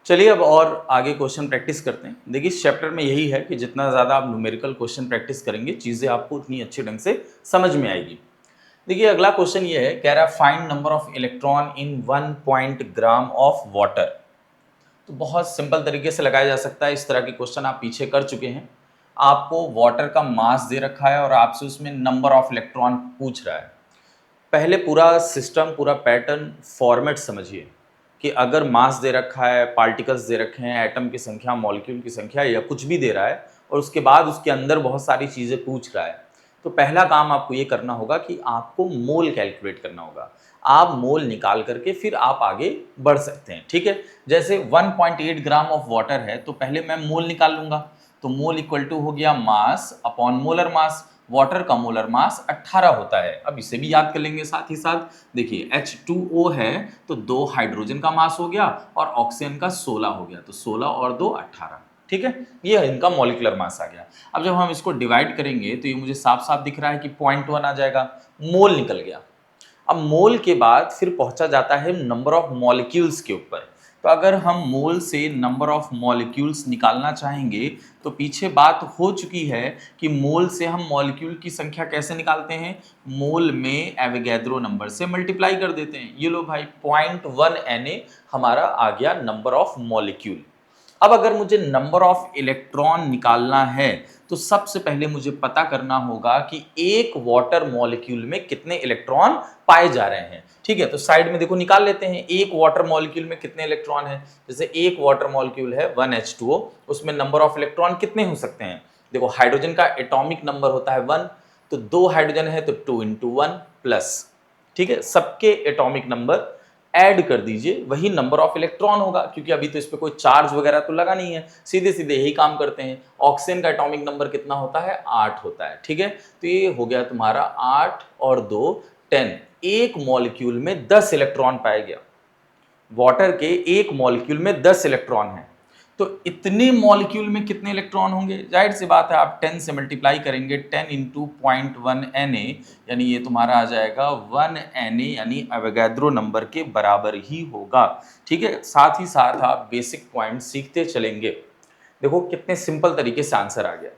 चलिए अब और आगे क्वेश्चन प्रैक्टिस करते हैं। देखिए इस चैप्टर में यही है कि जितना ज़्यादा आप न्यूमेरिकल क्वेश्चन प्रैक्टिस करेंगे चीज़ें आपको उतनी अच्छे ढंग से समझ में आएगी। देखिए अगला क्वेश्चन ये है, कह रहा है find number of electron in 1 gram of water. तो बहुत सिंपल तरीके से लगाया जा सकता है। इस तरह के क्वेश्चन आप पीछे कर चुके हैं। आपको वाटर का मास दे रखा है और आपसे उसमें नंबर ऑफ इलेक्ट्रॉन पूछ रहा है। पहले पूरा सिस्टम, पूरा पैटर्न, फॉर्मेट समझिए कि अगर मास दे रखा है, पार्टिकल्स दे रखे हैं, एटम की संख्या, मॉलिक्यूल की संख्या या कुछ भी दे रहा है और उसके बाद उसके अंदर बहुत सारी चीज़ें पूछ रहा है, तो पहला काम आपको ये करना होगा कि आपको मोल कैलकुलेट करना होगा। आप मोल निकाल करके फिर आप आगे बढ़ सकते हैं। ठीक है, जैसे 1.8 ग्राम ऑफ वाटर है तो पहले मैं मोल निकाल लूंगा। तो मोल इक्वल टू हो गया मास अपॉन मोलर मास। वाटर का मोलर मास 18 होता है। अब इसे भी याद कर लेंगे साथ ही साथ। देखिए H2O है तो 2 हाइड्रोजन का मास हो गया और ऑक्सीजन का 16 हो गया, तो 16 और 2 18। ठीक है, ये इनका मॉलिक्यूलर मास आ गया। अब जब हम इसको डिवाइड करेंगे तो ये मुझे साफ साफ दिख रहा है कि 0.1 आ जाएगा, मोल निकल गया। अब मोल के बाद फिर पहुंचा जाता है नंबर ऑफ मॉलिक्यूल्स के ऊपर। तो अगर हम मोल से नंबर ऑफ मॉलिक्यूल्स निकालना चाहेंगे तो पीछे बात हो चुकी है कि मोल से हम मॉलिक्यूल की संख्या कैसे निकालते हैं, मोल में एवोगैड्रो नंबर से मल्टीप्लाई कर देते हैं। ये लो भाई 0.1 Na हमारा आ गया नंबर ऑफ मॉलिक्यूल। अब अगर मुझे नंबर ऑफ इलेक्ट्रॉन निकालना है तो सबसे पहले मुझे पता करना होगा कि एक वाटर मॉलिक्यूल में कितने इलेक्ट्रॉन पाए जा रहे हैं। ठीक है, तो साइड में देखो निकाल लेते हैं एक वाटर मॉलिक्यूल में कितने इलेक्ट्रॉन है। जैसे एक वाटर मॉलिक्यूल है 1H2O, उसमें नंबर ऑफ इलेक्ट्रॉन कितने हो सकते हैं। देखो हाइड्रोजन का एटॉमिक नंबर होता है 1, तो 2 हाइड्रोजन है तो 2 इंटू 1 प्लस। ठीक है, सबके एटॉमिक नंबर ऐड कर दीजिए, वही नंबर ऑफ इलेक्ट्रॉन होगा, क्योंकि अभी तो इस पे कोई चार्ज वगैरह तो लगा नहीं है। सीधे सीधे यही काम करते हैं। ऑक्सीजन का एटॉमिक नंबर कितना होता है, 8 होता है। ठीक है, तो ये हो गया तुम्हारा 8 और 2 10। एक मॉलिक्यूल में 10 इलेक्ट्रॉन पाया गया। वाटर के एक मॉलिक्यूल में 10 इलेक्ट्रॉन है, तो इतने मॉलिक्यूल में कितने इलेक्ट्रॉन होंगे। जाहिर सी बात है, आप 10 से मल्टीप्लाई करेंगे, 10 इंटू 0.1 Na, यानी ये तुम्हारा आ जाएगा 1 Na, यानी एवोगैड्रो नंबर के बराबर ही होगा। ठीक है, साथ ही साथ आप बेसिक पॉइंट सीखते चलेंगे। देखो कितने सिंपल तरीके से आंसर आ गया।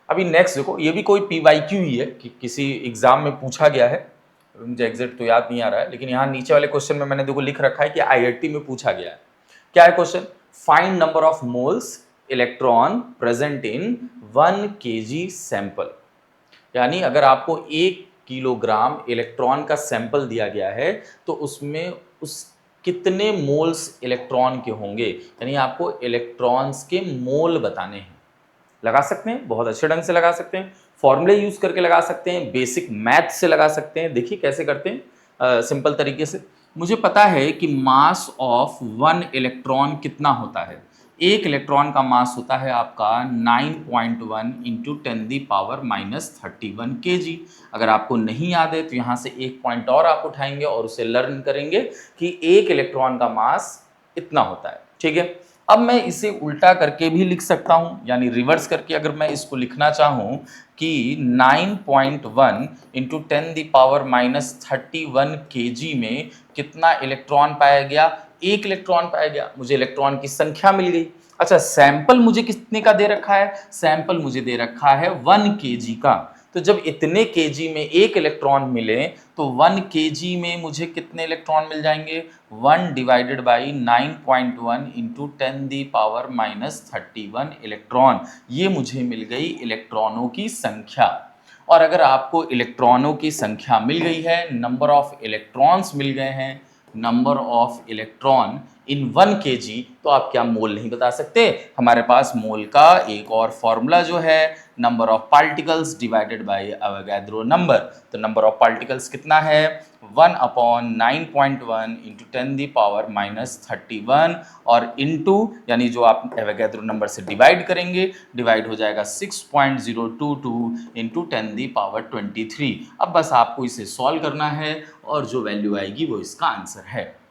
अभी नेक्स्ट देखो, ये भी कोई PYQ ही है कि किसी एग्जाम में पूछा गया है, मुझे एग्जैक्ट तो याद नहीं आ रहा है, लेकिन यहाँ नीचे वाले क्वेश्चन में मैंने देखो लिख रखा है कि IIT में पूछा गया है। क्या है question, find number of moles electron present in 1 kg sample. यानी अगर आपको 1 किलोग्राम इलेक्ट्रॉन का सैंपल दिया गया है तो उसमें उस कितने मोल्स इलेक्ट्रॉन के होंगे, यानी आपको इलेक्ट्रॉन्स के मोल बताने हैं। लगा सकते हैं, बहुत अच्छे ढंग से लगा सकते हैं, फॉर्मूले यूज करके लगा सकते हैं, बेसिक मैथ से लगा सकते हैं। देखिए कैसे करते हैं, सिंपल तरीके से। मुझे पता है कि मास ऑफ 1 इलेक्ट्रॉन कितना होता है। एक इलेक्ट्रॉन का मास होता है आपका 9.1 इंटू 10⁻31 kg। अगर आपको नहीं याद है तो यहाँ से एक पॉइंट और आप उठाएंगे और उसे लर्न करेंगे कि एक इलेक्ट्रॉन का मास इतना होता है। ठीक है, अब मैं इसे उल्टा करके भी लिख सकता हूं, यानी रिवर्स करके अगर मैं इसको लिखना चाहूं कि 9.1 इंटू 10⁻31 kg में कितना इलेक्ट्रॉन पाया गया, एक इलेक्ट्रॉन पाया गया, मुझे इलेक्ट्रॉन की संख्या मिल गई। अच्छा, सैंपल मुझे कितने का दे रखा है, सैंपल मुझे दे रखा है 1 kg का। तो जब इतने केजी में एक इलेक्ट्रॉन मिले तो 1 kg में मुझे कितने इलेक्ट्रॉन मिल जाएंगे, 1 डिवाइडेड बाई 9.1 इंटू 10⁻31 इलेक्ट्रॉन। ये मुझे मिल गई इलेक्ट्रॉनों की संख्या। और अगर आपको इलेक्ट्रॉनों की संख्या मिल गई है, नंबर ऑफ इलेक्ट्रॉन्स मिल गए हैं, number of electron in 1 kg, तो आप क्या मोल नहीं बता सकते। हमारे पास मोल का एक और फॉर्मूला जो है, number of particles divided by Avogadro number. तो नंबर ऑफ पार्टिकल्स कितना है, 1/9.1 इंटू 10⁻31 और इंटू, यानी जो आप एवोगैड्रो नंबर से डिवाइड करेंगे, डिवाइड हो जाएगा 6.022 इंटू 10⁻23। अब बस आपको इसे सॉल्व करना है और जो वैल्यू आएगी वो इसका आंसर है।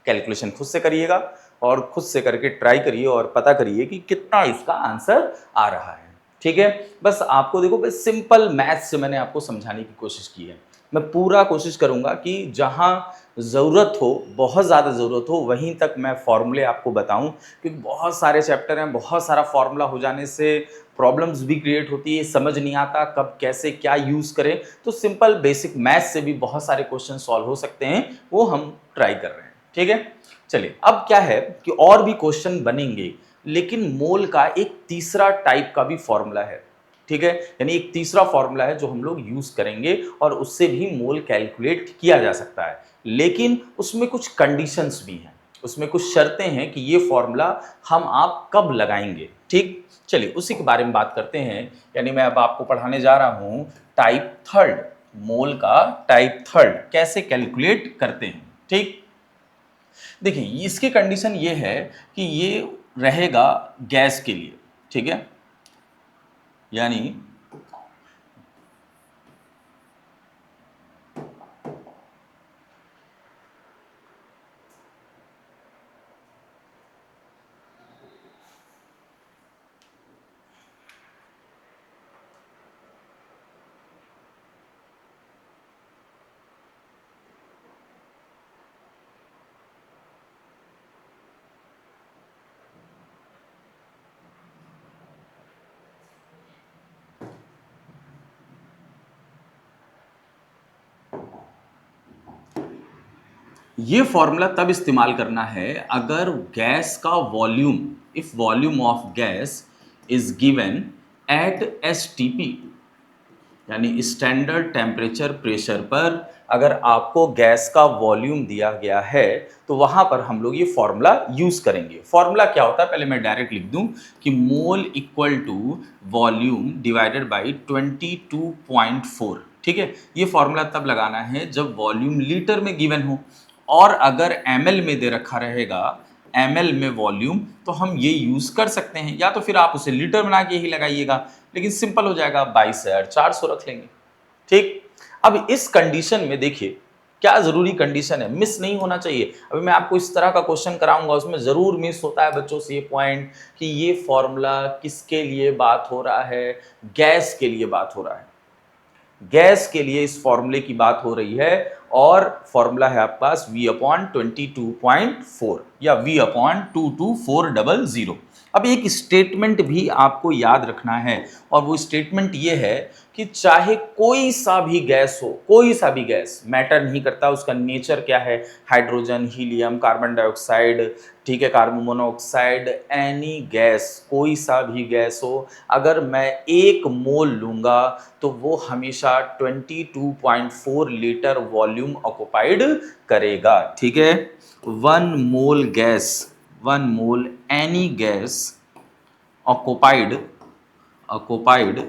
कैलकुलेशन खुद से करिएगा और खुद से करके ट्राई करिए और पता करिए कि कितना इसका आंसर आ रहा है। ठीक है, बस आपको देखो बस सिंपल मैथ से मैंने आपको समझाने की कोशिश की है। मैं पूरा कोशिश करूँगा कि जहाँ ज़रूरत हो, बहुत ज़्यादा ज़रूरत हो, वहीं तक मैं फ़ॉर्मूले आपको बताऊँ, क्योंकि बहुत सारे चैप्टर हैं, बहुत सारा फ़ॉर्मूला हो जाने से प्रॉब्लम्स भी क्रिएट होती है, समझ नहीं आता कब कैसे क्या यूज़ करें। तो सिंपल बेसिक मैथ्स से भी बहुत सारे क्वेश्चन सॉल्व हो सकते हैं, वो हम ट्राई कर रहे हैं, ठीक है। चलिए, अब क्या है कि और भी क्वेश्चन बनेंगे, लेकिन मोल का एक तीसरा टाइप का भी फॉर्मूला है, ठीक है। यानी एक तीसरा फॉर्मूला है जो हम लोग यूज करेंगे और उससे भी मोल कैलकुलेट किया जा सकता है, लेकिन उसमें कुछ कंडीशंस भी हैं, उसमें कुछ शर्तें हैं कि ये फॉर्मूला हम आप कब लगाएंगे, ठीक। चलिए उसी के बारे में बात करते हैं। यानी मैं अब आपको पढ़ाने जा रहा हूं टाइप थर्ड, मोल का टाइप थर्ड कैसे कैलकुलेट करते हैं, ठीक। देखिए इसकी कंडीशन ये है कि ये रहेगा गैस के लिए, ठीक है। यानी ये फॉर्मूला तब इस्तेमाल करना है अगर गैस का volume, if volume of gas is given at STP, यानी स्टैंडर्ड टेम्परेचर प्रेशर पर अगर आपको गैस का वॉल्यूम दिया गया है तो वहां पर हम लोग ये फॉर्मूला यूज करेंगे। फॉर्मूला क्या होता है, पहले मैं डायरेक्ट लिख दूं कि mole equal to volume divided by 22.4, ठीक है। ये फॉर्मूला तब लगाना है जब वॉल्यूम लीटर में गिवन हो, और अगर एमएल में दे रखा रहेगा, एमएल में वॉल्यूम, तो हम ये यूज कर सकते हैं, या तो फिर आप उसे लीटर बना के ही लगाइएगा, लेकिन सिंपल हो जाएगा 22,400 रख लेंगे, ठीक। अब इस कंडीशन में देखिए क्या जरूरी कंडीशन है, मिस नहीं होना चाहिए। अभी मैं आपको इस तरह का क्वेश्चन कराऊंगा, उसमें जरूर मिस होता है बच्चों से ये पॉइंट कि ये फॉर्मूला किसके लिए बात हो रहा है, गैस के लिए बात हो रहा है, गैस के लिए इस फॉर्मूले की बात हो रही है, और फॉर्मूला है आपके पास V/22.4 या V/22400। अब एक स्टेटमेंट भी आपको याद रखना है, और वो स्टेटमेंट ये है कि चाहे कोई सा भी गैस हो, कोई सा भी गैस मैटर नहीं करता उसका नेचर क्या है, हाइड्रोजन, हीलियम, कार्बन डाइऑक्साइड, ठीक है, कार्बन मोनोऑक्साइड, एनी गैस, कोई सा भी गैस हो, अगर मैं 1 मोल लूंगा तो वो हमेशा 22.4 लीटर वॉल्यूम ऑक्युपाइड करेगा, ठीक है। 1 mole gas, 1 mole any gas occupied, occupied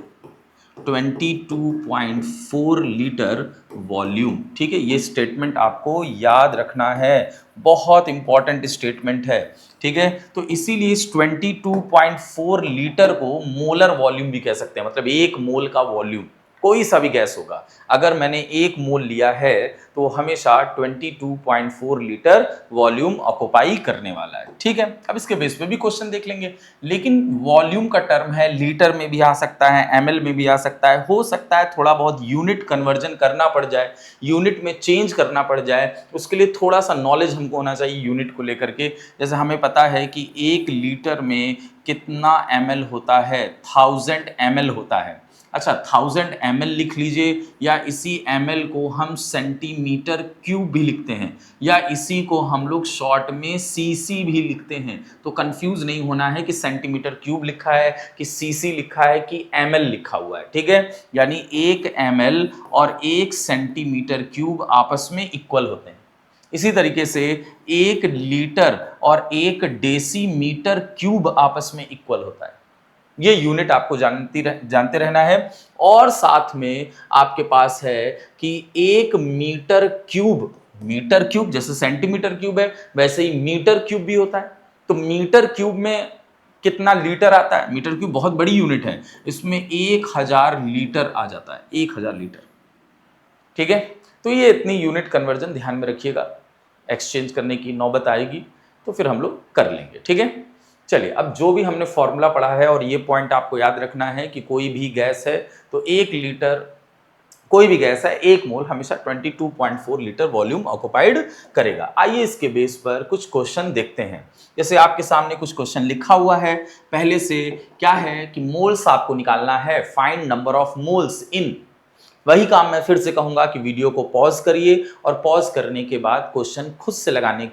22.4 litre volume, ठीक है। ये स्टेटमेंट आपको याद रखना है, बहुत इंपॉर्टेंट स्टेटमेंट है, ठीक है। तो इसीलिए इस 22.4 लीटर को मोलर वॉल्यूम भी कह सकते हैं, मतलब 1 मोल का वॉल्यूम, कोई सा भी गैस होगा, अगर मैंने 1 मोल लिया है तो वो हमेशा 22.4 लीटर वॉल्यूम ऑक्युपाई करने वाला है, ठीक है। अब इसके बेस पे भी क्वेश्चन देख लेंगे, लेकिन वॉल्यूम का टर्म है, लीटर में भी आ सकता है, एमएल में भी आ सकता है, हो सकता है थोड़ा बहुत यूनिट कन्वर्जन करना पड़ जाए, यूनिट में चेंज करना पड़ जाए, उसके लिए थोड़ा सा नॉलेज हमको होना चाहिए यूनिट को लेकर के। जैसे हमें पता है कि 1 लीटर में कितना एमएल होता है, 1000 ml होता है। अच्छा, 1000 ml लिख लीजिए, या इसी ml को हम सेंटीमीटर क्यूब भी लिखते हैं, या इसी को हम लोग शॉर्ट में सीसी भी लिखते हैं। तो कंफ्यूज नहीं होना है कि सेंटीमीटर क्यूब लिखा है कि सीसी लिखा है कि ml लिखा हुआ है, ठीक है। यानी 1 ml और 1 सेंटीमीटर क्यूब आपस में इक्वल होते हैं। इसी तरीके से 1 लीटर और 1 डेसीमीटर क्यूब आपस में इक्वल होता है। ये यूनिट आपको जानते रहना है, और साथ में आपके पास है कि 1 मीटर क्यूब, मीटर क्यूब जैसे सेंटीमीटर क्यूब है वैसे ही मीटर क्यूब भी होता है। तो मीटर क्यूब में कितना लीटर आता है, मीटर क्यूब बहुत बड़ी यूनिट है, इसमें 1000 लीटर आ जाता है, 1000 लीटर, ठीक है। तो ये इतनी यूनिट कन्वर्जन ध्यान में रखिएगा, एक्सचेंज करने की नौबत आएगी तो फिर हम लोग कर लेंगे, ठीक है। चलिए, अब जो भी हमने फॉर्मूला पढ़ा है, और ये पॉइंट आपको याद रखना है कि कोई भी गैस है तो 1 लीटर कोई भी गैस है 1 मोल हमेशा 22.4 लीटर वॉल्यूम ऑक्युपाइड करेगा। आइए इसके बेस पर कुछ क्वेश्चन देखते हैं। जैसे आपके सामने कुछ क्वेश्चन लिखा हुआ है, पहले से क्या है कि मोल्स आपको निकालना है, फाइंड नंबर ऑफ मोल्स इन। वही काम मैं फिर से कहूंगा कि वीडियो को पॉज करिए और पॉज करने के बाद क्वेश्चन खुद से लगाने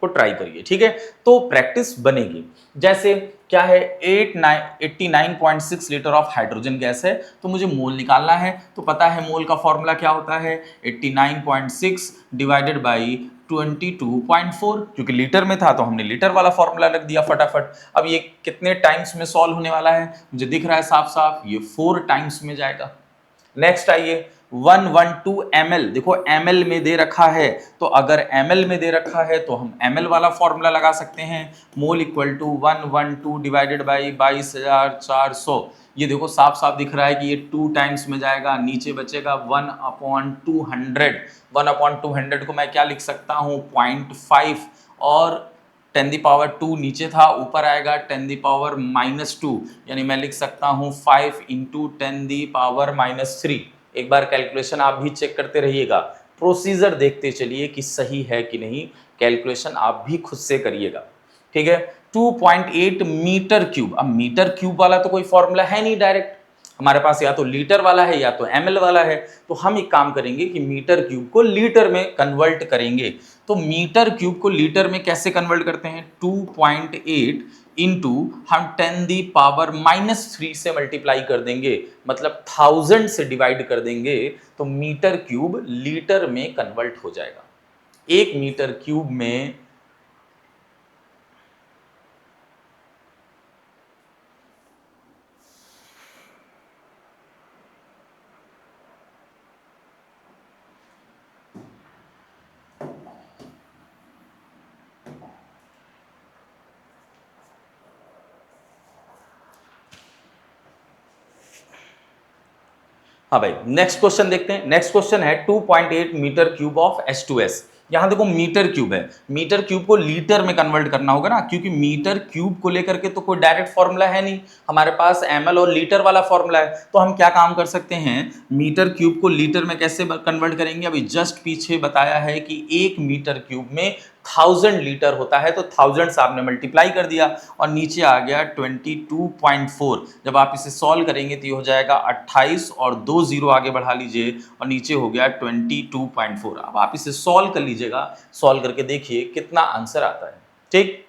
को ट्राई करिए, ठीक है, तो प्रैक्टिस बनेगी। जैसे क्या है 89.6 लीटर ऑफ हाइड्रोजन गैस है, तो मुझे मोल निकालना है। तो पता है मोल का फॉर्मूला क्या होता है, 89.6 डिवाइडेड बाई 22.4, क्योंकि लीटर में था तो हमने लीटर वाला फॉर्मूला रख दिया फटाफट। अब ये कितने टाइम्स में सॉल्व होने वाला है, मुझे दिख रहा है साफ साफ, ये 4 टाइम्स में जाएगा। नेक्स्ट आइए 112 ml, देखो ml में दे रखा है, तो अगर ml में दे रखा है तो हम ml वाला फॉर्मूला लगा सकते हैं, mole equal to 112 divided by 22,400। ये देखो साफ साफ दिख रहा है कि ये 2 टाइम्स में जाएगा, नीचे बचेगा 1/200। 1/200 को मैं क्या लिख सकता हूँ 0.5, और 10⁻² नीचे था, ऊपर आएगा 10⁻⁻², यानी मैं लिख सकता हूं 5 × 10⁻⁻3। एक बार कैलकुलेशन आप भी चेक करते रहिएगा, प्रोसीजर देखते चलिए कि सही है कि नहीं, कैलकुलेशन आप भी खुद से करिएगा, ठीक है। 2.8 मीटर क्यूब, अब मीटर क्यूब वाला तो कोई फॉर्मूला है नहीं डायरेक्ट, हमारे पास या तो लीटर वाला है या तो ml वाला है, तो हम एक काम करेंगे कि मीटर क्यूब को लीटर में कन्वर्ट करेंगे। तो मीटर क्यूब को लीटर में कैसे कन्वर्ट करते हैं, 2.8 इंटू हम 10⁻³ से मल्टीप्लाई कर देंगे, मतलब 1000 से डिवाइड कर देंगे, तो मीटर क्यूब लीटर में कन्वर्ट हो जाएगा। 1 मीटर क्यूब में हाँ भाई, नेक्स्ट क्वेश्चन देखते हैं। नेक्स्ट क्वेश्चन है 2.8 मीटर क्यूब ऑफ H2S। यहां देखो मीटर क्यूब है, मीटर क्यूब को लीटर में कन्वर्ट करना होगा ना, क्योंकि मीटर क्यूब को लेकर के तो कोई डायरेक्ट फॉर्मूला है नहीं, हमारे पास ml और लीटर वाला फॉर्मूला है। तो हम क्या काम कर सकते हैं, मीटर क्यूब को लीटर में कैसे कन्वर्ट करेंगे, अभी जस्ट पीछे बताया है कि 1 मीटर क्यूब में 1000 लीटर होता है, तो 1000 से आपने मल्टीप्लाई कर दिया और नीचे आ गया 22.4। जब आप इसे सॉल्व करेंगे तो ये हो जाएगा 28 और 2 जीरो आगे बढ़ा लीजिए और नीचे हो गया 22.4। अब आप इसे सॉल्व कर लीजिएगा, सॉल्व करके देखिए कितना आंसर आता है, ठीक।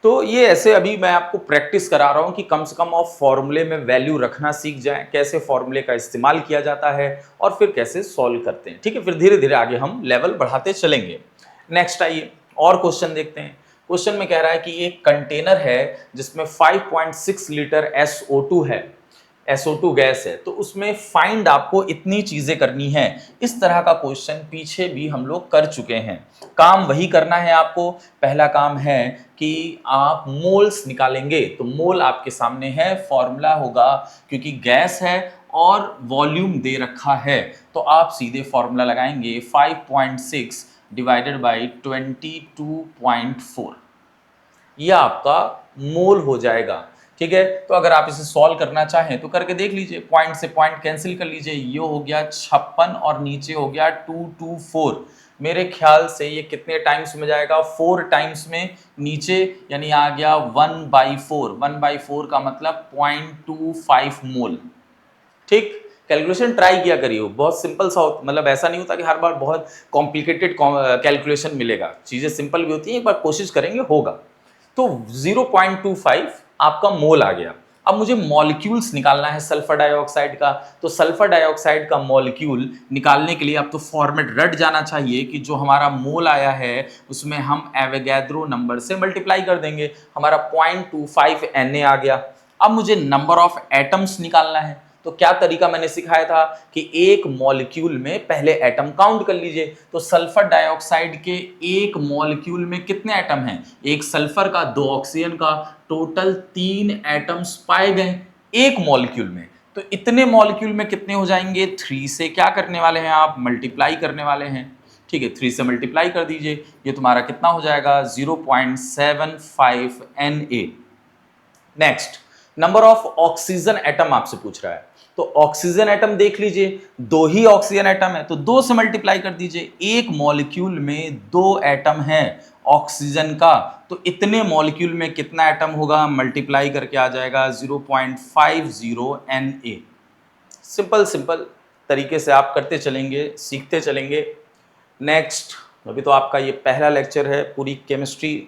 तो ये ऐसे अभी मैं आपको प्रैक्टिस करा रहा हूं कि कम से कम आप फॉर्मूले में वैल्यू रखना सीख जाएं, कैसे फॉर्मूले का इस्तेमाल किया जाता है और फिर कैसे सॉल्व करते हैं, ठीक है। फिर धीरे धीरे आगे हम लेवल बढ़ाते चलेंगे। नेक्स्ट आइए और क्वेश्चन देखते हैं। क्वेश्चन में कह रहा है कि एक कंटेनर है जिसमें 5.6 लीटर SO2 है, SO2 गैस है, तो उसमें फाइंड आपको इतनी चीजें करनी है। इस तरह का क्वेश्चन पीछे भी हम लोग कर चुके हैं, काम वही करना है आपको। पहला काम है कि आप मोल्स निकालेंगे, तो मोल आपके सामने है, फॉर्मूला होगा, क्योंकि गैस है और वॉल्यूम दे रखा है, तो आप सीधे फॉर्मूला लगाएंगे 5.6 डिवाइडेड बाई 22.4, यह आपका मोल हो जाएगा, ठीक है। तो अगर आप इसे सॉल्व करना चाहें तो करके देख लीजिए, पॉइंट से पॉइंट कैंसिल कर लीजिए, ये हो गया 56 और नीचे हो गया 224। मेरे ख्याल से ये कितने टाइम्स में जाएगा, 4 टाइम्स में नीचे, यानी आ गया 1/4। 1/4 का मतलब 0.25 मोल, ठीक। कैलकुलेशन ट्राई किया करिए, बहुत सिंपल सा मतलब ऐसा नहीं होता कि हर बार बहुत कॉम्प्लिकेटेड कैलकुलेशन मिलेगा, चीजें सिंपल भी होती हैं, एक बार कोशिश करेंगे होगा। तो 0.25 आपका मोल आ गया। अब मुझे मॉलिक्यूल्स निकालना है सल्फर डाइऑक्साइड का, तो सल्फर डाइऑक्साइड का मॉलिक्यूल निकालने के लिए अब तो फॉर्मेट रट जाना चाहिए कि जो हमारा मोल आया है उसमें हम एवोगैड्रो नंबर से मल्टीप्लाई कर देंगे, हमारा 0.25 Na आ गया। अब मुझे नंबर ऑफ एटम्स निकालना है, तो क्या तरीका मैंने सिखाया था कि एक मॉलिक्यूल में पहले एटम काउंट कर लीजिए। तो सल्फर डाइऑक्साइड के एक मॉलिक्यूल में कितने एटम हैं, एक सल्फर का 2 ऑक्सीजन का, टोटल 3 एटम्स पाए गए एक मॉलिक्यूल में। तो इतने मॉलिक्यूल में कितने हो जाएंगे, 3 से क्या करने वाले हैं आप, मल्टीप्लाई करने वाले हैं, ठीक है। 3 से मल्टीप्लाई कर दीजिए, ये तुम्हारा कितना हो जाएगा 0.75 Na। Next number of oxygen atom आपसे पूछ रहा है, तो ऑक्सीजन एटम देख लीजिए, 2 ही ऑक्सीजन एटम है तो 2 से मल्टीप्लाई कर दीजिए। एक मॉलिक्यूल में 2 एटम है ऑक्सीजन का, तो इतने मॉलिक्यूल में कितना एटम होगा, मल्टीप्लाई करके आ जाएगा 0.50 Na। सिंपल सिंपल तरीके से आप करते चलेंगे, सीखते चलेंगे। नेक्स्ट, अभी तो आपका ये पहला लेक्चर है, पूरी केमिस्ट्री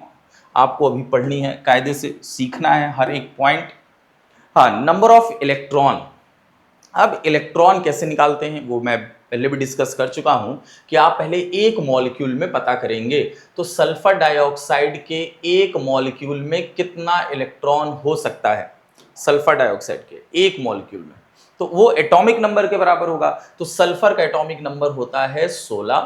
आपको अभी पढ़नी है, कायदे से सीखना है हर एक पॉइंट। हाँ, नंबर ऑफ इलेक्ट्रॉन। अब इलेक्ट्रॉन कैसे निकालते हैं वो मैं पहले भी डिस्कस कर चुका हूं कि आप पहले एक मॉलिक्यूल में पता करेंगे, तो सल्फर डाइऑक्साइड के एक मॉलिक्यूल में कितना इलेक्ट्रॉन हो सकता है, सल्फर डाइऑक्साइड के एक मॉलिक्यूल में, तो वो एटॉमिक नंबर के बराबर होगा। तो सल्फर का एटॉमिक नंबर होता है 16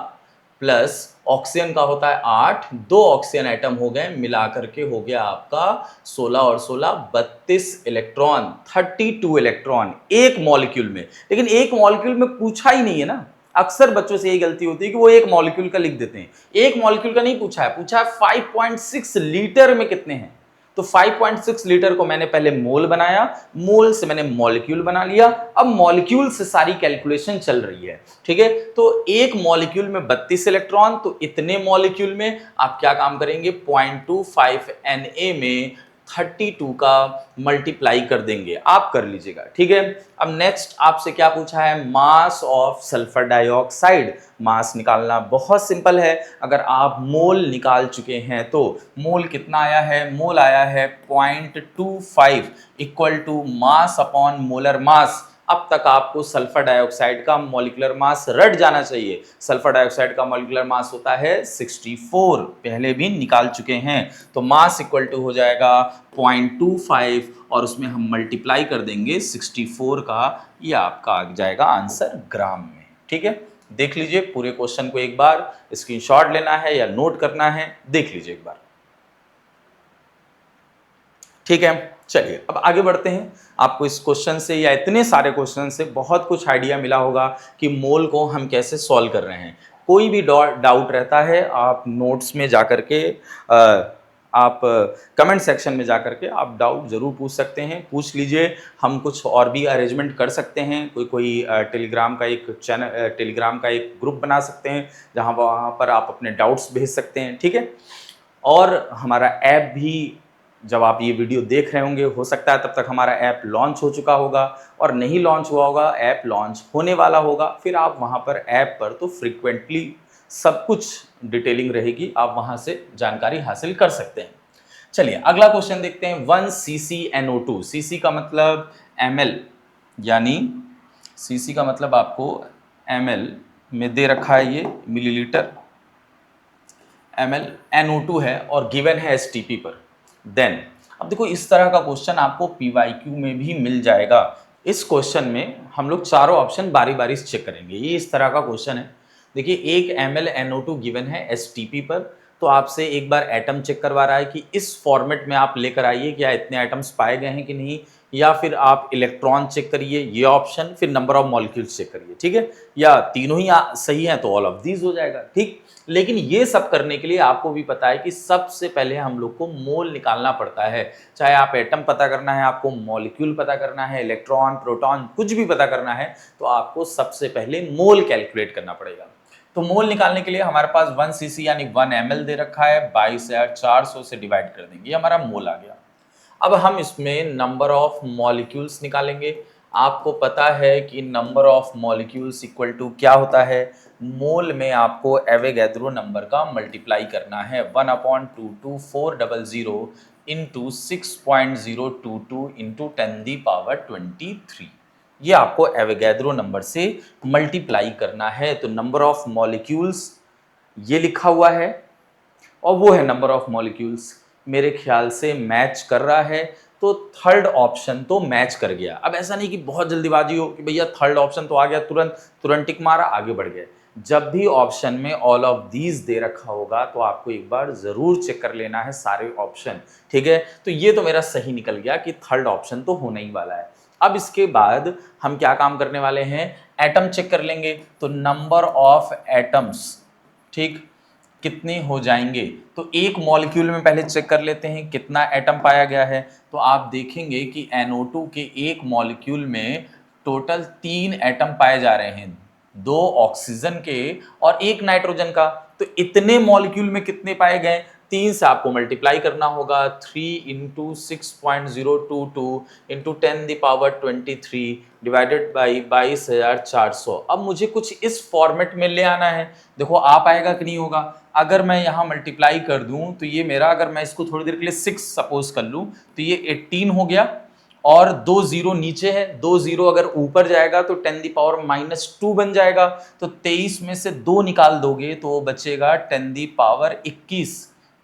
प्लस ऑक्सीजन का होता है 8, 2 ऑक्सीजन एटम हो गए, मिला करके हो गया आपका 16 और 16 32 इलेक्ट्रॉन, 32 इलेक्ट्रॉन एक मॉलिक्यूल में। लेकिन एक मॉलिक्यूल में पूछा ही नहीं है ना, अक्सर बच्चों से यही गलती होती है कि वो एक मॉलिक्यूल का लिख देते हैं, एक मॉलिक्यूल का नहीं पूछा है, पूछा है 5.6 लीटर में कितने हैं। तो 5.6 लीटर को मैंने पहले मोल बनाया, मोल से मैंने मॉलिक्यूल बना लिया, अब मॉलिक्यूल से सारी कैलकुलेशन चल रही है, ठीक है। तो एक मॉलिक्यूल में 32 इलेक्ट्रॉन, तो इतने मॉलिक्यूल में आप क्या काम करेंगे, 0.25 Na में 32 का मल्टीप्लाई कर देंगे, आप कर लीजिएगा, ठीक है। अब नेक्स्ट आपसे क्या पूछा है, मास ऑफ सल्फर डाइऑक्साइड। मास निकालना बहुत सिंपल है, अगर आप मोल निकाल चुके हैं तो मोल कितना आया है, मोल आया है 0.25 equal to mass upon molar mass. अब तक आपको सल्फर डाइऑक्साइड का मॉलिक्यूलर मास रट जाना चाहिए। सल्फर डाइऑक्साइड का मॉलिक्यूलर मास होता है 64, पहले भी निकाल चुके हैं। तो मास इक्वल टू हो जाएगा 0.25 और उसमें हम मल्टीप्लाई कर देंगे 64 का, ये आपका आ जाएगा आंसर ग्राम में, ठीक है। देख लीजिए पूरे क्वेश्चन को एक बार, स्क्रीनशॉट लेना है या नोट करना है, देख लीजिए एक बार, ठीक है। चलिए अब आगे बढ़ते हैं। आपको इस क्वेश्चन से या इतने सारे क्वेश्चन से बहुत कुछ आइडिया मिला होगा कि मोल को हम कैसे सॉल्व कर रहे हैं। कोई भी डाउट रहता है आप नोट्स में जाकर के आप कमेंट सेक्शन में जाकर के आप डाउट ज़रूर पूछ सकते हैं, पूछ लीजिए। हम कुछ और भी अरेंजमेंट कर सकते हैं, कोई टेलीग्राम का एक चैनल, टेलीग्राम का एक ग्रुप बना सकते हैं जहां वहाँ पर आप अपने डाउट्स भेज सकते हैं, ठीक है। और हमारा ऐप भी, जब आप ये वीडियो देख रहे होंगे हो सकता है तब तक हमारा ऐप लॉन्च हो चुका होगा, और नहीं लॉन्च हुआ होगा, ऐप लॉन्च होने वाला होगा। फिर आप वहाँ पर ऐप पर तो फ्रीक्वेंटली सब कुछ डिटेलिंग रहेगी, आप वहाँ से जानकारी हासिल कर सकते हैं। चलिए अगला क्वेश्चन देखते हैं। 1 CCNO2, CC का मतलब ml, यानी CC का मतलब आपको ml में दे रखा है, ये मिलीलीटर ml, NO2 है और गिवन है STP पर। देन अब देखो इस तरह का क्वेश्चन आपको PYQ में भी मिल जाएगा। इस क्वेश्चन में हम लोग चारों ऑप्शन बारी बारी से चेक करेंगे। ये इस तरह का क्वेश्चन है, देखिए 1 ml NO2 गिवन है STP पर, तो आपसे एक बार एटम चेक करवा रहा है कि इस फॉर्मेट में आप लेकर आइए, क्या इतने एटम्स पाए गए हैं कि नहीं, या फिर आप इलेक्ट्रॉन चेक करिए, ये ऑप्शन, फिर नंबर ऑफ मॉलिक्यूल्स चेक करिए, ठीक है। या तीनों ही सही हैं तो ऑल ऑफ दीज हो जाएगा, ठीक। लेकिन ये सब करने के लिए आपको भी पता है कि सबसे पहले हम लोग को मोल निकालना पड़ता है। चाहे आप एटम पता करना है, आपको मॉलिक्यूल पता करना है, इलेक्ट्रॉन, प्रोटॉन, कुछ भी पता करना है, तो आपको सबसे पहले मोल कैलकुलेट करना पड़ेगा। तो मोल निकालने के लिए हमारे पास 1 cc यानी 1 ml दे रखा है, 22,400 से डिवाइड कर देंगे, ये हमारा मोल आ गया। अब हम इसमें नंबर ऑफ मॉलिक्यूल्स निकालेंगे। आपको पता है कि number of molecules equal to क्या होता है, मोल में आपको एवोगैड्रो नंबर का मल्टीप्लाई करना है, 1/22400 इंटू 6.022 इंटू 10⁻23, ये आपको एवोगैड्रो नंबर से मल्टीप्लाई करना है। तो नंबर ऑफ मॉलिक्यूल्स ये लिखा हुआ है और वो है नंबर ऑफ मॉलिक्यूल्स, मेरे ख्याल से मैच कर रहा है, तो थर्ड ऑप्शन तो मैच कर गया। अब ऐसा नहीं कि बहुत जल्दीबाजी हो कि भैया थर्ड ऑप्शन तो आ गया, तुरंत टिक मारा, आगे बढ़ गए। जब भी ऑप्शन में ऑल ऑफ दीज दे रखा होगा तो आपको एक बार जरूर चेक कर लेना है सारे ऑप्शन, ठीक है। तो ये तो मेरा सही निकल गया कि थर्ड ऑप्शन तो होने ही वाला है। अब इसके बाद हम क्या काम करने वाले हैं, एटम चेक कर लेंगे। तो नंबर ऑफ एटम्स, ठीक, कितने हो जाएंगे। तो एक मॉलिक्यूल में पहले चेक कर लेते हैं कितना एटम पाया गया है। तो आप देखेंगे कि NO2 के एक मॉलिक्यूल में टोटल 3 एटम पाए जा रहे हैं, 2 ऑक्सीजन के और 1 नाइट्रोजन का। तो इतने मॉलिक्यूल में कितने पाए गए, 3 से आपको मल्टीप्लाई करना होगा, 3 इंटू 6.022 इंटू 10⁻23 डिवाइडेड बाई 22,400। अब मुझे कुछ इस फॉर्मेट में ले आना है। देखो आ पाएगा कि नहीं होगा। अगर मैं यहाँ मल्टीप्लाई कर दूं तो ये मेरा, अगर मैं इसको थोड़ी देर के लिए 6 सपोज कर लूं तो ये 18 हो गया और 2 जीरो नीचे है, 2 जीरो अगर ऊपर जाएगा तो 10⁻⁻2 बन जाएगा। तो 23 में से 2 निकाल दोगे तो बचेगा 10⁻21,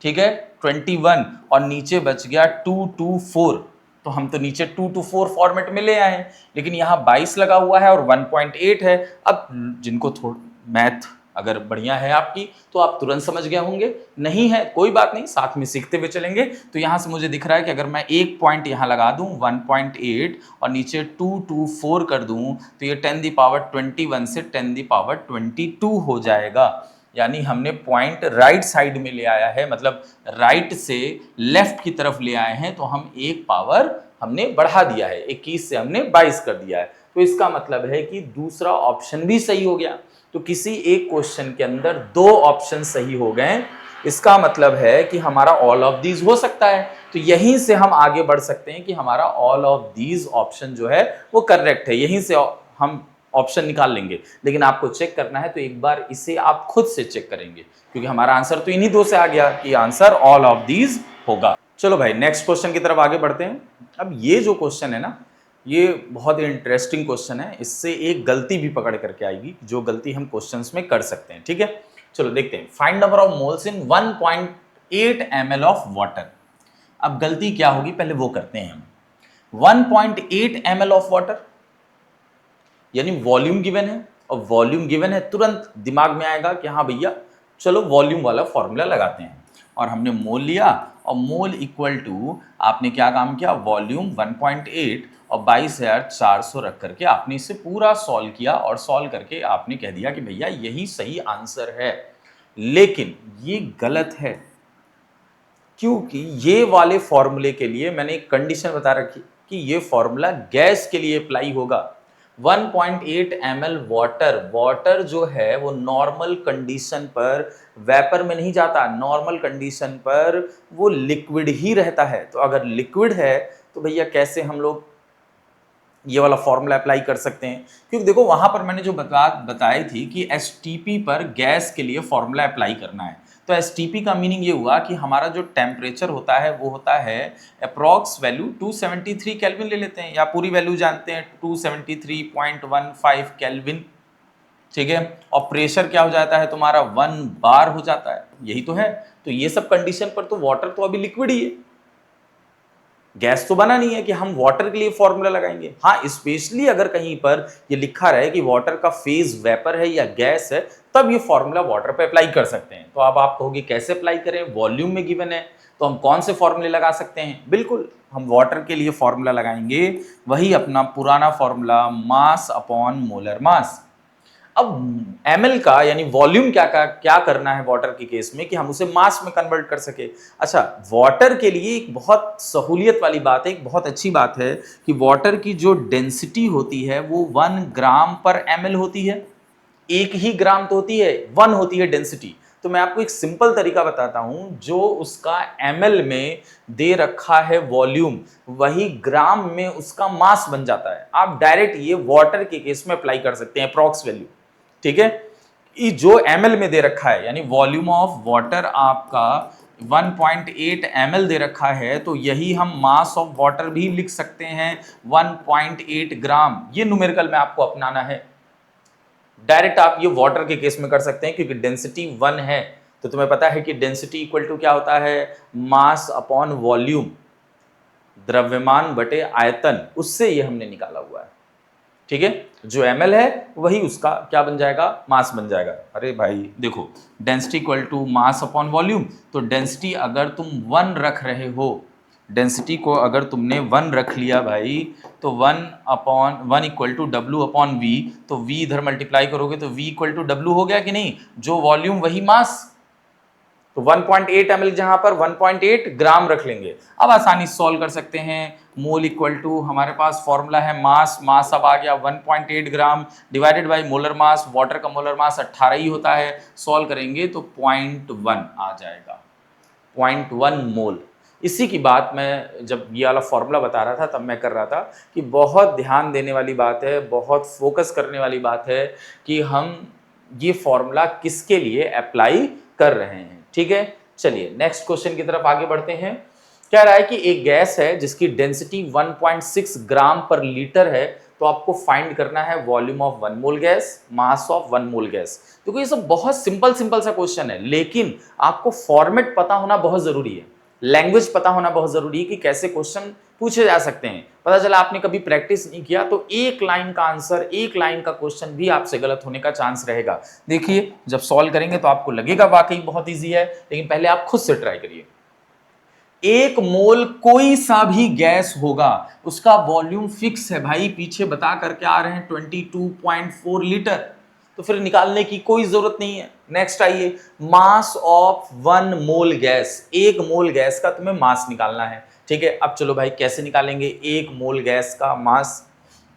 ठीक है 21, और नीचे बच गया 224। तो हम तो नीचे 224 फॉर्मेट में ले आए हैं, लेकिन यहाँ 22 लगा हुआ है और 1.8 है। अब जिनको थोड़ा मैथ अगर बढ़िया है आपकी तो आप तुरंत समझ गए होंगे, नहीं है कोई बात नहीं, साथ में सीखते हुए चलेंगे। तो यहाँ से मुझे दिख रहा है कि अगर मैं एक पॉइंट यहाँ लगा दूं 1.8 और नीचे 224 कर दूं तो ये 10⁻21 से 10⁻22 हो जाएगा। यानी हमने पॉइंट राइट साइड में ले आया है, मतलब राइट से लेफ्ट की तरफ ले आए हैं। तो हम एक पावर हमने बढ़ा दिया है, 21 से हमने 22 कर दिया है। तो इसका मतलब है कि दूसरा ऑप्शन भी सही हो गया। तो किसी एक क्वेश्चन के अंदर 2 ऑप्शन सही हो गए, इसका मतलब है कि हमारा ऑल ऑफ दीज हो सकता है। तो यहीं से हम आगे बढ़ सकते हैं कि हमारा ऑल ऑफ दीज ऑप्शन जो है वो करेक्ट है, यहीं से हम ऑप्शन निकाल लेंगे। लेकिन आपको चेक करना है तो एक बार इसे आप खुद से चेक करेंगे, क्योंकि हमारा आंसर तो इन्हीं 2 से आ गया कि आंसर ऑल ऑफ दीज होगा। चलो भाई नेक्स्ट क्वेश्चन की तरफ आगे बढ़ते हैं। अब ये जो क्वेश्चन है ना, ये बहुत ही इंटरेस्टिंग क्वेश्चन है। इससे एक गलती भी पकड़ करके आएगी, जो गलती हम क्वेश्चंस में कर सकते हैं, ठीक है। चलो देखते हैं, find number of moles in 1.8 ml of water. अब गलती क्या होगी पहले वो करते हैं हम। 1.8 ml ऑफ वाटर यानी वॉल्यूम गिवन है, और वॉल्यूम गिवन है तुरंत दिमाग में आएगा कि हाँ भैया चलो वॉल्यूम वाला फॉर्मूला लगाते हैं। और हमने मोल लिया और मोल इक्वल टू आपने क्या काम किया, वॉल्यूम 1.8 और 22,400 रख करके आपने इसे पूरा सॉल्व किया, और सॉल्व करके आपने कह दिया कि भैया यही सही आंसर है। लेकिन ये गलत है, क्योंकि ये वाले फॉर्मूले के लिए मैंने एक कंडीशन बता रखी कि ये फॉर्मूला गैस के लिए अप्लाई होगा। 1.8 ml वाटर जो है वो नॉर्मल कंडीशन पर वेपर में नहीं जाता, नॉर्मल कंडीशन पर वो लिक्विड ही रहता है। तो अगर लिक्विड है तो भैया कैसे हम लोग ये वाला फॉर्मूला अप्लाई कर सकते हैं, क्योंकि देखो वहां पर मैंने जो बताई थी कि एसटीपी पर गैस के लिए फॉर्मूला अप्लाई करना है। तो एसटीपी का मीनिंग ये हुआ कि हमारा जो टेम्परेचर होता है वो होता है अप्रॉक्स वैल्यू 273 केल्विन ले लेते हैं, या पूरी वैल्यू जानते हैं 273.15 केल्विन, ठीक है। और प्रेशर क्या हो जाता है तुम्हारा 1 बार हो जाता है, यही तो है। तो ये सब कंडीशन पर तो वाटर तो अभी लिक्विड ही है, गैस तो बना नहीं है कि हम वाटर के लिए फॉर्मूला लगाएंगे। हाँ स्पेशली अगर कहीं पर ये लिखा रहे कि वाटर का फेज वेपर है या गैस है, तब ये फॉर्मूला वाटर पे अप्लाई कर सकते हैं। तो अब आप कहोगे कैसे अप्लाई करें, वॉल्यूम में गिवन है तो हम कौन से फॉर्मूले लगा सकते हैं। बिल्कुल हम वाटर के लिए फॉर्मूला लगाएंगे, वही अपना पुराना formula mass upon molar mass. अब ml का यानी वॉल्यूम क्या करना है वाटर के केस में कि हम उसे मास में कन्वर्ट कर सके। अच्छा वाटर के लिए एक बहुत सहूलियत वाली बात है, एक बहुत अच्छी बात है कि वाटर की जो डेंसिटी होती है वो 1 ग्राम पर ml होती है। एक ही ग्राम तो होती है, 1 होती है डेंसिटी। तो मैं आपको एक सिंपल तरीका बताता हूं, जो उसका ml में दे रखा है वॉल्यूम, वही ग्राम में उसका मास बन जाता है। आप डायरेक्ट ये वाटर के केस में अप्लाई कर सकते हैं अप्रॉक्स वैल्यू, ठीक है। ये जो ml में दे रखा है यानी वॉल्यूम ऑफ वाटर आपका 1.8 ml दे रखा है, तो यही हम मास ऑफ वाटर भी लिख सकते हैं 1.8 ग्राम। ये न्यूमेरिकल में आपको अपनाना है। डायरेक्ट आप ये वाटर के केस में कर सकते हैं क्योंकि डेंसिटी 1 है। तो तुम्हें पता है कि डेंसिटी इक्वल टू क्या होता है, मास अपॉन वॉल्यूम, द्रव्यमान बटे आयतन, उससे ये हमने निकाला हुआ है, ठीक है। जो ml है वही उसका क्या बन जाएगा, मास बन जाएगा। अरे भाई देखो density equal to mass upon volume, तो डेंसिटी अगर तुम 1 रख रहे हो, डेंसिटी को अगर तुमने 1 रख लिया भाई, तो 1 equal to W upon V, तो v इधर मल्टीप्लाई करोगे तो v इक्वल टू डब्ल्यू हो गया कि नहीं, जो वॉल्यूम वही मास। तो 1.8 ml जहां पर 1.8 ग्राम रख लेंगे। अब आसानी से सॉल्व कर सकते हैं। मोल इक्वल टू हमारे पास फॉर्मूला है मास, मास अब आ गया 1.8 gram divided by molar mass, water का मोलर मास 18 ही होता है, सॉल्व करेंगे तो 0.1 आ जाएगा, 0.1 मोल। इसी की बात मैं जब ये वाला फॉर्मूला बता रहा था तब मैं कर रहा था कि बहुत ध्यान देने वाली बात है, बहुत फोकस करने वाली बात है कि हम ये फॉर्मूला किसके लिए अप्लाई कर रहे हैं। ठीक है, चलिए नेक्स्ट क्वेश्चन की तरफ आगे बढ़ते हैं। कह रहा है कि एक गैस है जिसकी डेंसिटी 1.6 ग्राम पर लीटर है, तो आपको फाइंड करना है volume of 1 mole gas, mass of 1 mole gas. देखो ये सब बहुत सिंपल सा क्वेश्चन है, लेकिन आपको फॉर्मेट पता होना बहुत जरूरी है, लैंग्वेज पता होना बहुत जरूरी है कि कैसे क्वेश्चन पूछे जा सकते हैं। पता चला आपने कभी प्रैक्टिस नहीं किया तो एक लाइन का आंसर, एक लाइन का क्वेश्चन भी आपसे गलत होने का चांस रहेगा। देखिए जब सॉल्व करेंगे तो आपको लगेगा वाकई बहुत इजी है, लेकिन पहले आप खुद से ट्राई करिए। एक मोल कोई सा भी गैस होगा, उसका वॉल्यूम फिक्स है भाई, पीछे बता करके आ रहे हैं 22.4 लीटर, तो फिर निकालने की कोई जरूरत नहीं है। नेक्स्ट आइए, मास ऑफ 1 मोल गैस, एक मोल गैस का तुम्हें मास निकालना है। ठीक है, अब चलो भाई कैसे निकालेंगे एक मोल गैस का मास।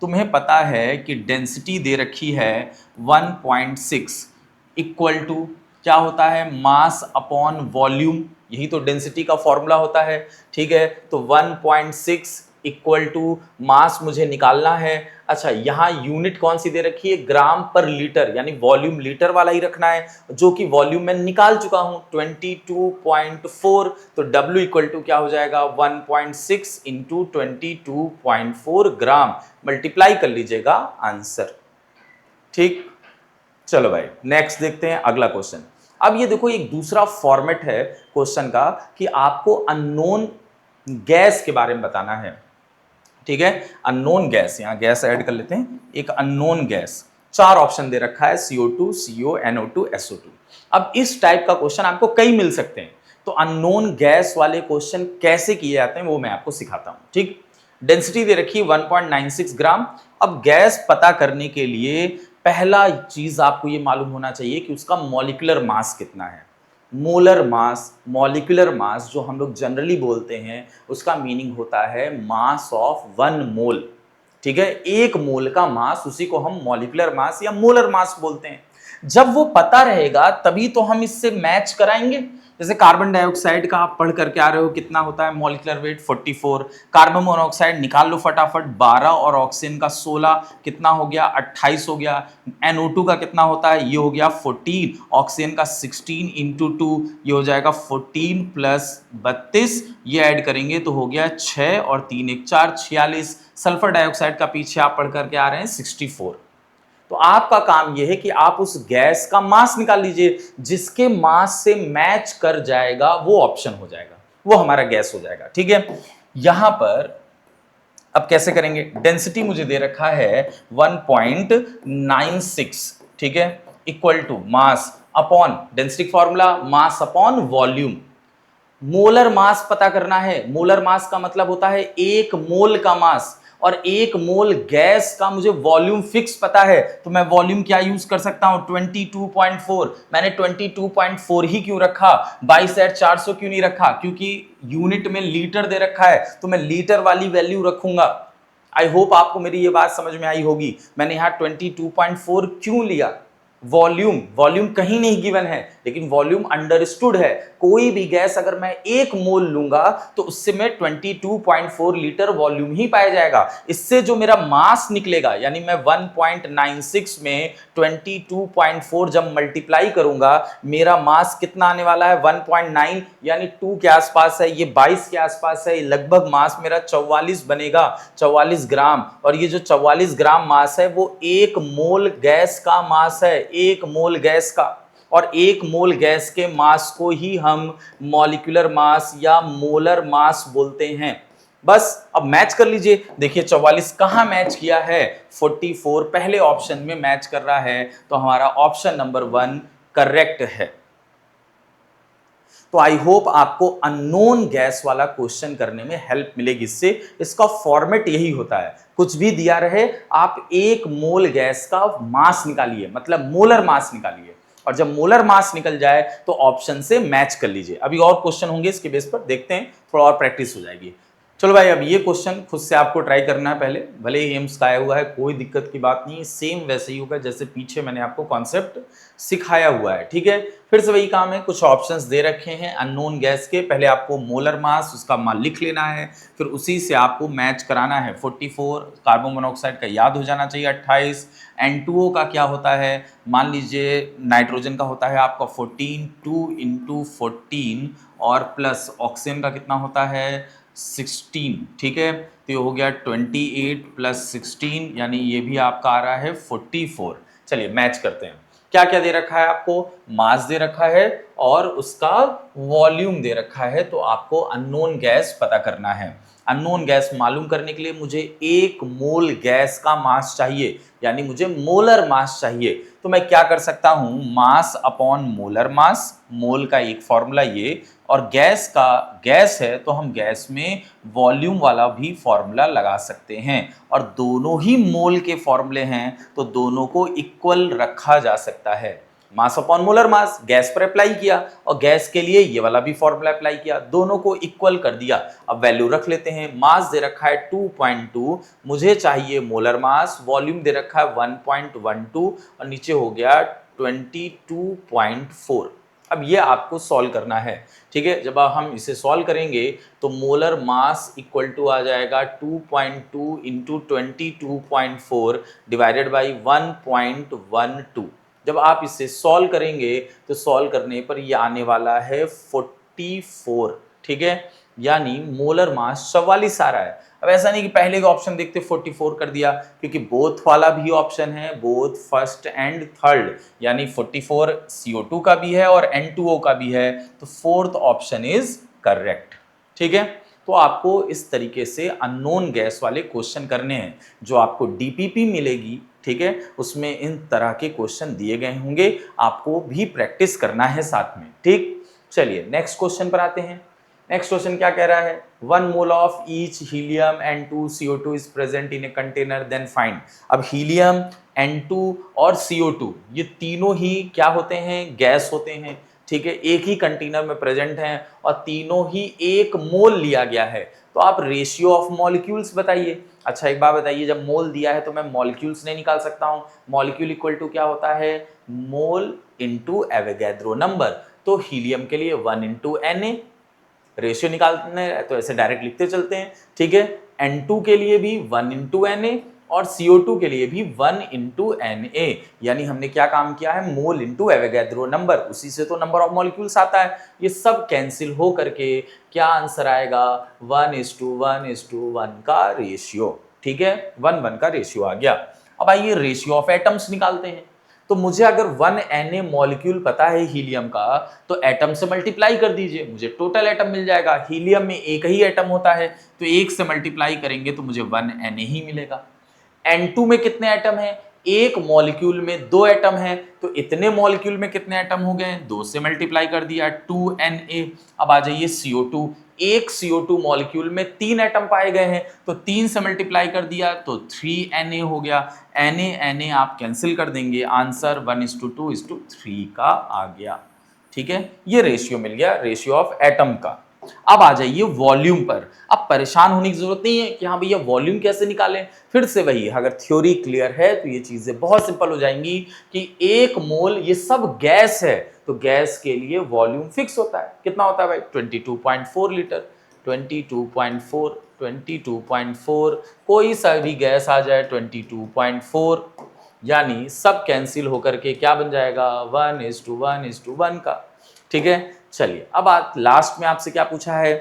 तुम्हें पता है कि डेंसिटी दे रखी है 1.6 इक्वल टू क्या होता है, मास अपॉन वॉल्यूम, यही तो डेंसिटी का फॉर्मूला होता है। ठीक है, तो 1.6 इक्वल टू मास मुझे निकालना है। अच्छा, यहाँ यूनिट कौन सी दे रखी है, ग्राम पर लीटर, यानी वॉल्यूम लीटर वाला ही रखना है, जो कि वॉल्यूम में निकाल चुका हूं 22.4। तो W इक्वल टू क्या हो जाएगा, 1.6 इंटू 22.4 ग्राम, मल्टीप्लाई कर लीजिएगा आंसर। ठीक, चलो भाई नेक्स्ट देखते हैं अगला क्वेश्चन। अब ये देखो एक दूसरा फॉर्मेट है क्वेश्चन का कि आपको अननोन गैस के बारे में बताना है। ठीक है, अननोन गैस, यहां गैस ऐड कर लेते हैं, एक अननोन गैस, 4 ऑप्शन दे रखा है, CO2, CO, NO2, SO2। अब इस टाइप का क्वेश्चन आपको कई मिल सकते हैं, तो अननोन गैस वाले क्वेश्चन कैसे किए जाते हैं वो मैं आपको सिखाता हूं। ठीक, डेंसिटी दे रखी है 1.96 ग्राम। अब गैस पता करने के लिए पहला चीज आपको ये मालूम होना चाहिए कि उसका मॉलिक्यूलर मास कितना है। मोलर मास, मॉलिक्यूलर मास जो हम लोग जनरली बोलते हैं, उसका मीनिंग होता है मास ऑफ 1 मोल। ठीक है, एक मोल का मास, उसी को हम मॉलिक्यूलर मास या मोलर मास बोलते हैं। जब वो पता रहेगा तभी तो हम इससे मैच कराएंगे। जैसे कार्बन डाइऑक्साइड का आप पढ़ करके आ रहे हो, कितना होता है मॉलिक्यूलर वेट 44, कार्बन मोनोऑक्साइड निकाल लो फटाफट 12 और ऑक्सीजन का 16, कितना हो गया 28 हो गया। NO2 का कितना होता है, ये हो गया 14, ऑक्सीजन का 16 इंटू 2, ये हो जाएगा 14 प्लस 32, ये ऐड करेंगे तो हो गया 6 और 3 1 4 46। सल्फर डाइऑक्साइड का पीछे आप पढ़ करके आ रहे हैं 64। तो आपका काम यह है कि आप उस गैस का मास निकाल लीजिए, जिसके मास से मैच कर जाएगा वो ऑप्शन हो जाएगा, वो हमारा गैस हो जाएगा। ठीक है, यहां पर अब कैसे करेंगे, डेंसिटी मुझे दे रखा है 1.96, ठीक है, equal to mass upon density formula mass upon volume. Molar mass पता करना है, मोलर मास का मतलब होता है एक मोल का मास, और एक मोल गैस का मुझे वॉल्यूम फिक्स पता है, तो मैं वॉल्यूम क्या यूज कर सकता हूं 22.4। मैंने 22.4 ही क्यों रखा, 22/400 क्यों नहीं रखा, क्योंकि यूनिट में लीटर दे रखा है, तो मैं लीटर वाली वैल्यू रखूंगा। आई होप आपको मेरी ये बात समझ में आई होगी। मैंने यहां 22.4 क्यों लिया, वॉल्यूम कहीं नहीं गिवन है, लेकिन वॉल्यूम अंडरस्टूड है। कोई भी गैस अगर मैं एक मोल लूंगा तो उससे मैं 22.4 लीटर वॉल्यूम ही पाया जाएगा। इससे जो मेरा मास निकलेगा, यानी मैं 1.96 में 22.4 जब मल्टीप्लाई करूंगा, मेरा मास कितना आने वाला है 1.9, यानी 2 के आसपास है, ये 22 के आसपास है, लगभग मास मेरा 44 बनेगा, 44 ग्राम। और ये जो 44 ग्राम मास है वो एक मोल गैस का मास है, एक मोल गैस का। और एक मोल गैस के मास को ही हम मॉलिक्यूलर मास या मोलर मास बोलते हैं। बस अब मैच कर लीजिए, देखिए 44 कहां मैच किया है, 44 पहले ऑप्शन में मैच कर रहा है, तो हमारा ऑप्शन नंबर 1 करेक्ट है। तो आई होप आपको अननोन गैस वाला क्वेश्चन करने में हेल्प मिलेगी इससे। इसका फॉर्मेट यही होता है, कुछ भी दिया रहे आप एक मोल गैस का मास निकालिए, मतलब मोलर मास निकालिए। और जब मोलर मास निकल जाए तो ऑप्शन से मैच कर लीजिए। अभी और क्वेश्चन होंगे इसके बेस पर, देखते हैं, थोड़ा और प्रैक्टिस हो जाएगी। चलो भाई, अब ये क्वेश्चन खुद से आपको ट्राई करना है पहले, भले ही एम्स का आया हुआ है, कोई दिक्कत की बात नहीं, सेम वैसे ही होगा जैसे पीछे मैंने आपको कॉन्सेप्ट सिखाया हुआ है, ठीक है। फिर से वही काम है, कुछ ऑप्शंस दे रखे हैं अननोन गैस के, पहले आपको मोलर मास उसका मान लिख लेना है, फिर उसी से आपको मैच कराना है। 44 कार्बन मोनोऑक्साइड का याद हो जाना चाहिए, 28 N2O का क्या होता है, मान लीजिए नाइट्रोजन का होता है आपका 14, 2 × 14 और प्लस ऑक्सीजन का कितना होता है 16, ठीक है। तो ये हो गया 28 + 16, यानी ये भी आपका आ रहा है 44। चलिए मैच करते हैं। क्या क्या दे रखा है आपको, मास दे रखा है और उसका वॉल्यूम दे रखा है, तो आपको अननोन गैस पता करना है। अननोन गैस मालूम करने के लिए मुझे 1 मोल गैस का मास चाहिए, यानी मुझे मोलर मास चाहिए। तो मैं क्या कर सकता हूं, मास अपॉन मोलर मास, मोल का एक फॉर्मूला ये, और गैस का गैस है तो हम गैस में वॉल्यूम वाला भी फॉर्मूला लगा सकते हैं, और दोनों ही मोल के फॉर्मूले हैं तो दोनों को इक्वल रखा जा सकता है। मास अपॉन मोलर मास गैस पर अप्लाई किया और गैस के लिए ये वाला भी फॉर्मूला अप्लाई किया, दोनों को इक्वल कर दिया। अब वैल्यू रख लेते हैं, मास दे रखा है 2.2, मुझे चाहिए मोलर मास, वॉल्यूम दे रखा है 1.12 और नीचे हो गया 22.4। अब ये आपको सॉल्व करना है, ठीक है। जब हम इसे सॉल्व करेंगे तो मोलर मास इक्वल टू आ जाएगा 2.2 × 22.4 डिवाइडेड बाई 1.12। जब आप इसे सॉल्व करेंगे तो सॉल्व करने पर ये आने वाला है 44, ठीक है, यानी मोलर मास 44 आ रहा है। अब ऐसा नहीं कि पहले का ऑप्शन देखते 44 कर दिया, क्योंकि बोथ वाला भी ऑप्शन है, बोथ फर्स्ट एंड थर्ड, यानी 44 CO2 का भी है और N2O का भी है, तो फोर्थ ऑप्शन इज करेक्ट, ठीक है। तो आपको इस तरीके से अननोन गैस वाले क्वेश्चन करने हैं, जो आपको डीपीपी मिलेगी, ठीक है, उसमें इन तरह के क्वेश्चन दिए गए होंगे, आपको भी प्रैक्टिस करना है साथ में, ठीक। चलिए नेक्स्ट क्वेश्चन पर आते हैं। नेक्स्ट क्वेश्चन क्या कह रहा है, 1 mole of each helium and 2 CO2 is present in a container, then find. अब हीलियम, N2 और CO2 ये तीनों ही क्या होते हैं, गैस होते हैं, ठीक है, एक ही कंटेनर में प्रेजेंट हैं और तीनों ही 1 मोल लिया गया है। तो आप रेशियो ऑफ मॉलिक्यूल्स बताइए। अच्छा एक बात बताइए, जब मोल दिया है तो मैं मॉलिक्यूल्स नहीं निकाल सकता हूं, मॉलिक्यूल इक्वल टू क्या होता है, मोल इंटू एवोगैड्रो नंबर। तो हीलियम के लिए 1 × Na, रेशियो निकालने तो ऐसे डायरेक्ट लिखते चलते हैं, ठीक है। N2 के लिए भी 1 × Na और CO2 के लिए भी 1 × Na, यानी हमने क्या काम किया है, मोल इंटू एवोगैड्रो नंबर, उसी से तो नंबर ऑफ मॉलिक्यूल्स आता है। ये सब कैंसिल हो करके क्या आंसर आएगा, 1:1:1 का रेशियो, ठीक है, 1:1 का रेशियो आ गया। अब आइए रेशियो ऑफ एटम्स निकालते हैं। तो मुझे अगर 1 Na मॉलिक्यूल पता है हीलियम का, तो एटम से मल्टीप्लाई कर दीजिए, मुझे टोटल एटम मिल जाएगा। हीलियम में एक ही एटम होता है, तो एक से मल्टीप्लाई करेंगे तो मुझे 1 Na ही मिलेगा। N2 में कितने एटम हैं, एक मॉलिक्यूल में 2 एटम हैं, तो इतने मॉलिक्यूल में कितने एटम हो गए, 2 से मल्टीप्लाई कर दिया 2 Na। अब आ जाइए CO2, एक CO2 मॉलिक्यूल में 3 एटम पाए गए हैं, तो 3 से मल्टीप्लाई कर दिया तो 3 Na हो गया। Na आप कैंसिल कर देंगे, आंसर 1:2:3 का आ गया, ठीक है। ये रेशियो मिल गया, रेशियो ऑफ एटम का। अब आ जाइए वॉल्यूम पर। अब परेशान होने की जरूरत नहीं है कि हाँ भैया वॉल्यूम कैसे निकालें, फिर से वही, अगर थ्योरी क्लियर है तो ये चीजें बहुत सिंपल हो जाएंगी कि 1 मोल ये सब गैस है, तो गैस के लिए वॉल्यूम फिक्स होता है, कितना होता है भाई, 22.4 लीटर। 22.4, 22.4, कोई सा भी गैस आ जाए 22.4, यानी सब कैंसिल होकर के क्या बन जाएगा, 1:1:1 का, ठीक है। चलिए अब लास्ट में आपसे क्या पूछा है,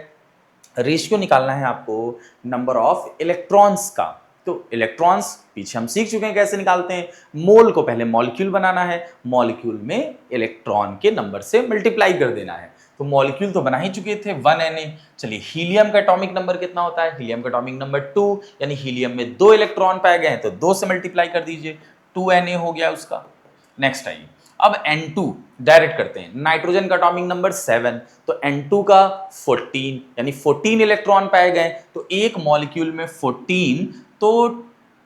रेशियो निकालना है आपको नंबर ऑफ इलेक्ट्रॉन्स का। तो इलेक्ट्रॉन्स पीछे हम सीख चुके हैं कैसे निकालते हैं, मोल को पहले मॉलिक्यूल बनाना है, मॉलिक्यूल में इलेक्ट्रॉन के नंबर से मल्टीप्लाई कर देना है। तो मॉलिक्यूल तो बना ही चुके थे 1 Na। चलिए हीलियम का एटॉमिक नंबर कितना होता है, हीलियम का एटॉमिक नंबर 2, यानी हीलियम में 2 इलेक्ट्रॉन पाए गए हैं तो 2 से मल्टीप्लाई कर दीजिए, 2 Na हो गया उसका। नेक्स्ट आइए, अब N2 डायरेक्ट करते हैं, नाइट्रोजन का एटॉमिक नंबर 7, तो N2 का 14, यानी 14 इलेक्ट्रॉन पाए गए, तो एक मॉलिक्यूल में 14, तो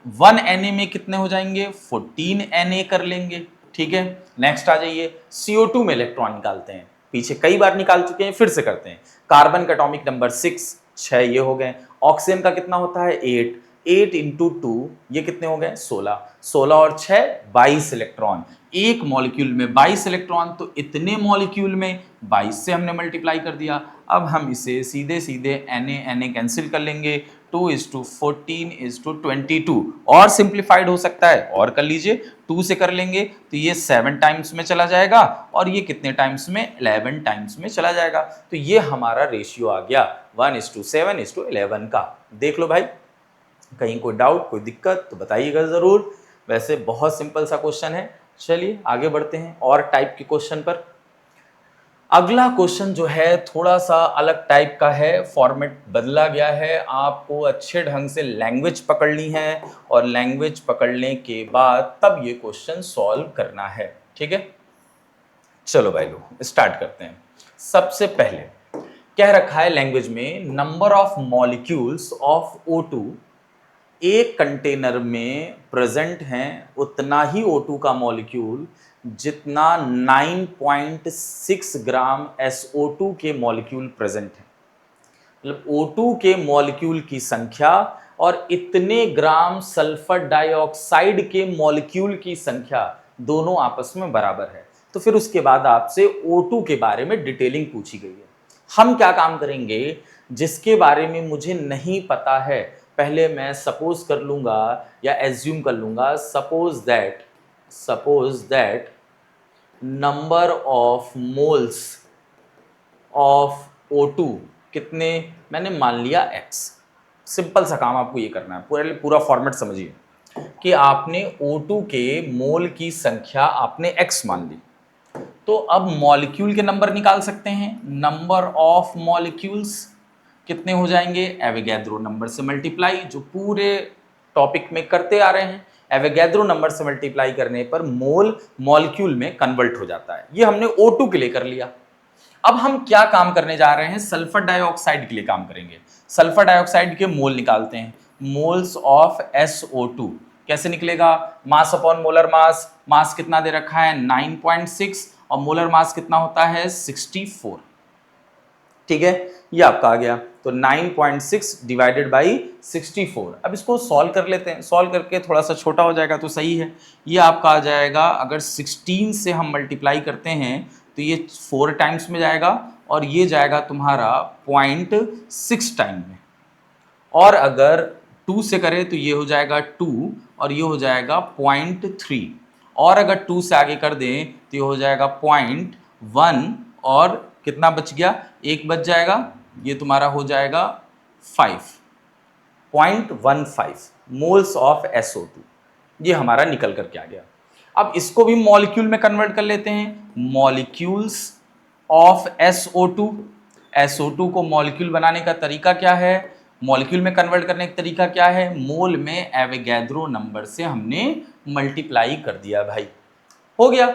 1 Na में कितने हो जाएंगे, 14 Na कर लेंगे, ठीक है, नेक्स्ट आ जाइए, CO2 में इलेक्ट्रॉन निकालते हैं, पीछे कई बार निकाल चुके हैं, फिर से करते हैं। कार्बन का एटॉमिक नंबर 6, 6 ये हो गए। ऑक्सीजन का कितना होता है 8, 8 इंटू 2 ये कितने हो गए 16, 16 और 6 22 इलेक्ट्रॉन। एक मॉलिक्यूल में 22 इलेक्ट्रॉन, तो इतने मॉलिक्यूल में 22 से हमने मल्टीप्लाई कर दिया। अब हम इसे सीधे सीधे Na कैंसिल कर लेंगे, 2:14:22 और सिंप्लीफाइड हो सकता है, और कर लीजिए 2 से कर लेंगे तो ये 7 टाइम्स में चला जाएगा और ये कितने टाइम्स में 11 टाइम्स में चला जाएगा। तो ये हमारा रेशियो आ गया 1:7:11 का। देख लो भाई, कहीं कोई डाउट कोई दिक्कत तो बताइएगा जरूर। वैसे बहुत सिंपल सा क्वेश्चन है। चलिए आगे बढ़ते हैं और टाइप के क्वेश्चन पर। अगला क्वेश्चन जो है थोड़ा सा अलग टाइप का है, फॉर्मेट बदला गया है। आपको अच्छे ढंग से लैंग्वेज पकड़नी है और लैंग्वेज पकड़ने के बाद तब ये क्वेश्चन सॉल्व करना है, ठीक है। चलो भाई लोग स्टार्ट करते हैं। सबसे पहले कह रखा है लैंग्वेज में, number of molecules of O2 एक कंटेनर में प्रेजेंट हैं उतना ही O2 का मॉलिक्यूल जितना 9.6 ग्राम SO2 के मॉलिक्यूल प्रेजेंट है। मतलब O2 के मॉलिक्यूल की संख्या और इतने ग्राम सल्फर डाइऑक्साइड के मॉलिक्यूल की संख्या दोनों आपस में बराबर है। तो फिर उसके बाद आपसे O2 के बारे में डिटेलिंग पूछी गई है। हम क्या काम करेंगे, जिसके बारे में मुझे नहीं पता है पहले मैं सपोज कर लूंगा या एज्यूम कर लूंगा, suppose that number of moles of O2 कितने, मैंने मान लिया x। सिंपल सा काम आपको ये करना है, पूरा फॉर्मेट समझिए कि आपने O2 के मोल की संख्या आपने x मान ली, तो अब मॉलिक्यूल के नंबर निकाल सकते हैं। नंबर ऑफ मॉलिक्यूल्स कितने हो जाएंगे, एवोगैड्रो नंबर से मल्टीप्लाई, जो पूरे टॉपिक में करते आ रहे हैं। एवोगैड्रो नंबर से मल्टीप्लाई करने पर मोल मॉलिक्यूल में कन्वर्ट हो जाता है। ये हमने O2 के लिए कर लिया। अब हम क्या काम करने जा रहे हैं, सल्फर डाइऑक्साइड के लिए काम करेंगे। सल्फर डाइऑक्साइड के मोल निकालते हैं, मोल्स ऑफ SO2 कैसे निकलेगा, मास अपॉन मोलर मास। मास कितना दे रखा है 9.6 और मोलर मास कितना होता है 64, ठीक है, ये आपका आ गया। तो 9.6 डिवाइडेड बाई 64। अब इसको सॉल्व कर लेते हैं, सॉल्व करके थोड़ा सा छोटा हो जाएगा तो सही है। ये आपका आ जाएगा, अगर 16 से हम मल्टीप्लाई करते हैं तो ये 4 टाइम्स में जाएगा और ये जाएगा तुम्हारा 0.6 टाइम में, और अगर 2 से करें तो ये हो जाएगा 2 और ये हो जाएगा 0.3, और अगर 2 से आगे कर दें तो ये हो जाएगा 0.1 और कितना बच गया, 1 बच जाएगा, ये तुम्हारा हो जाएगा 5.15 मोल्स ऑफ SO2। ये हमारा निकल करके आ गया। अब इसको भी मॉलिक्यूल में कन्वर्ट कर लेते हैं, मॉलिक्यूल्स ऑफ SO2। SO2 को मॉलिक्यूल बनाने का तरीका क्या है, मॉलिक्यूल में कन्वर्ट करने का तरीका क्या है, मोल में एवोगैड्रो नंबर से हमने मल्टीप्लाई कर दिया भाई, हो गया।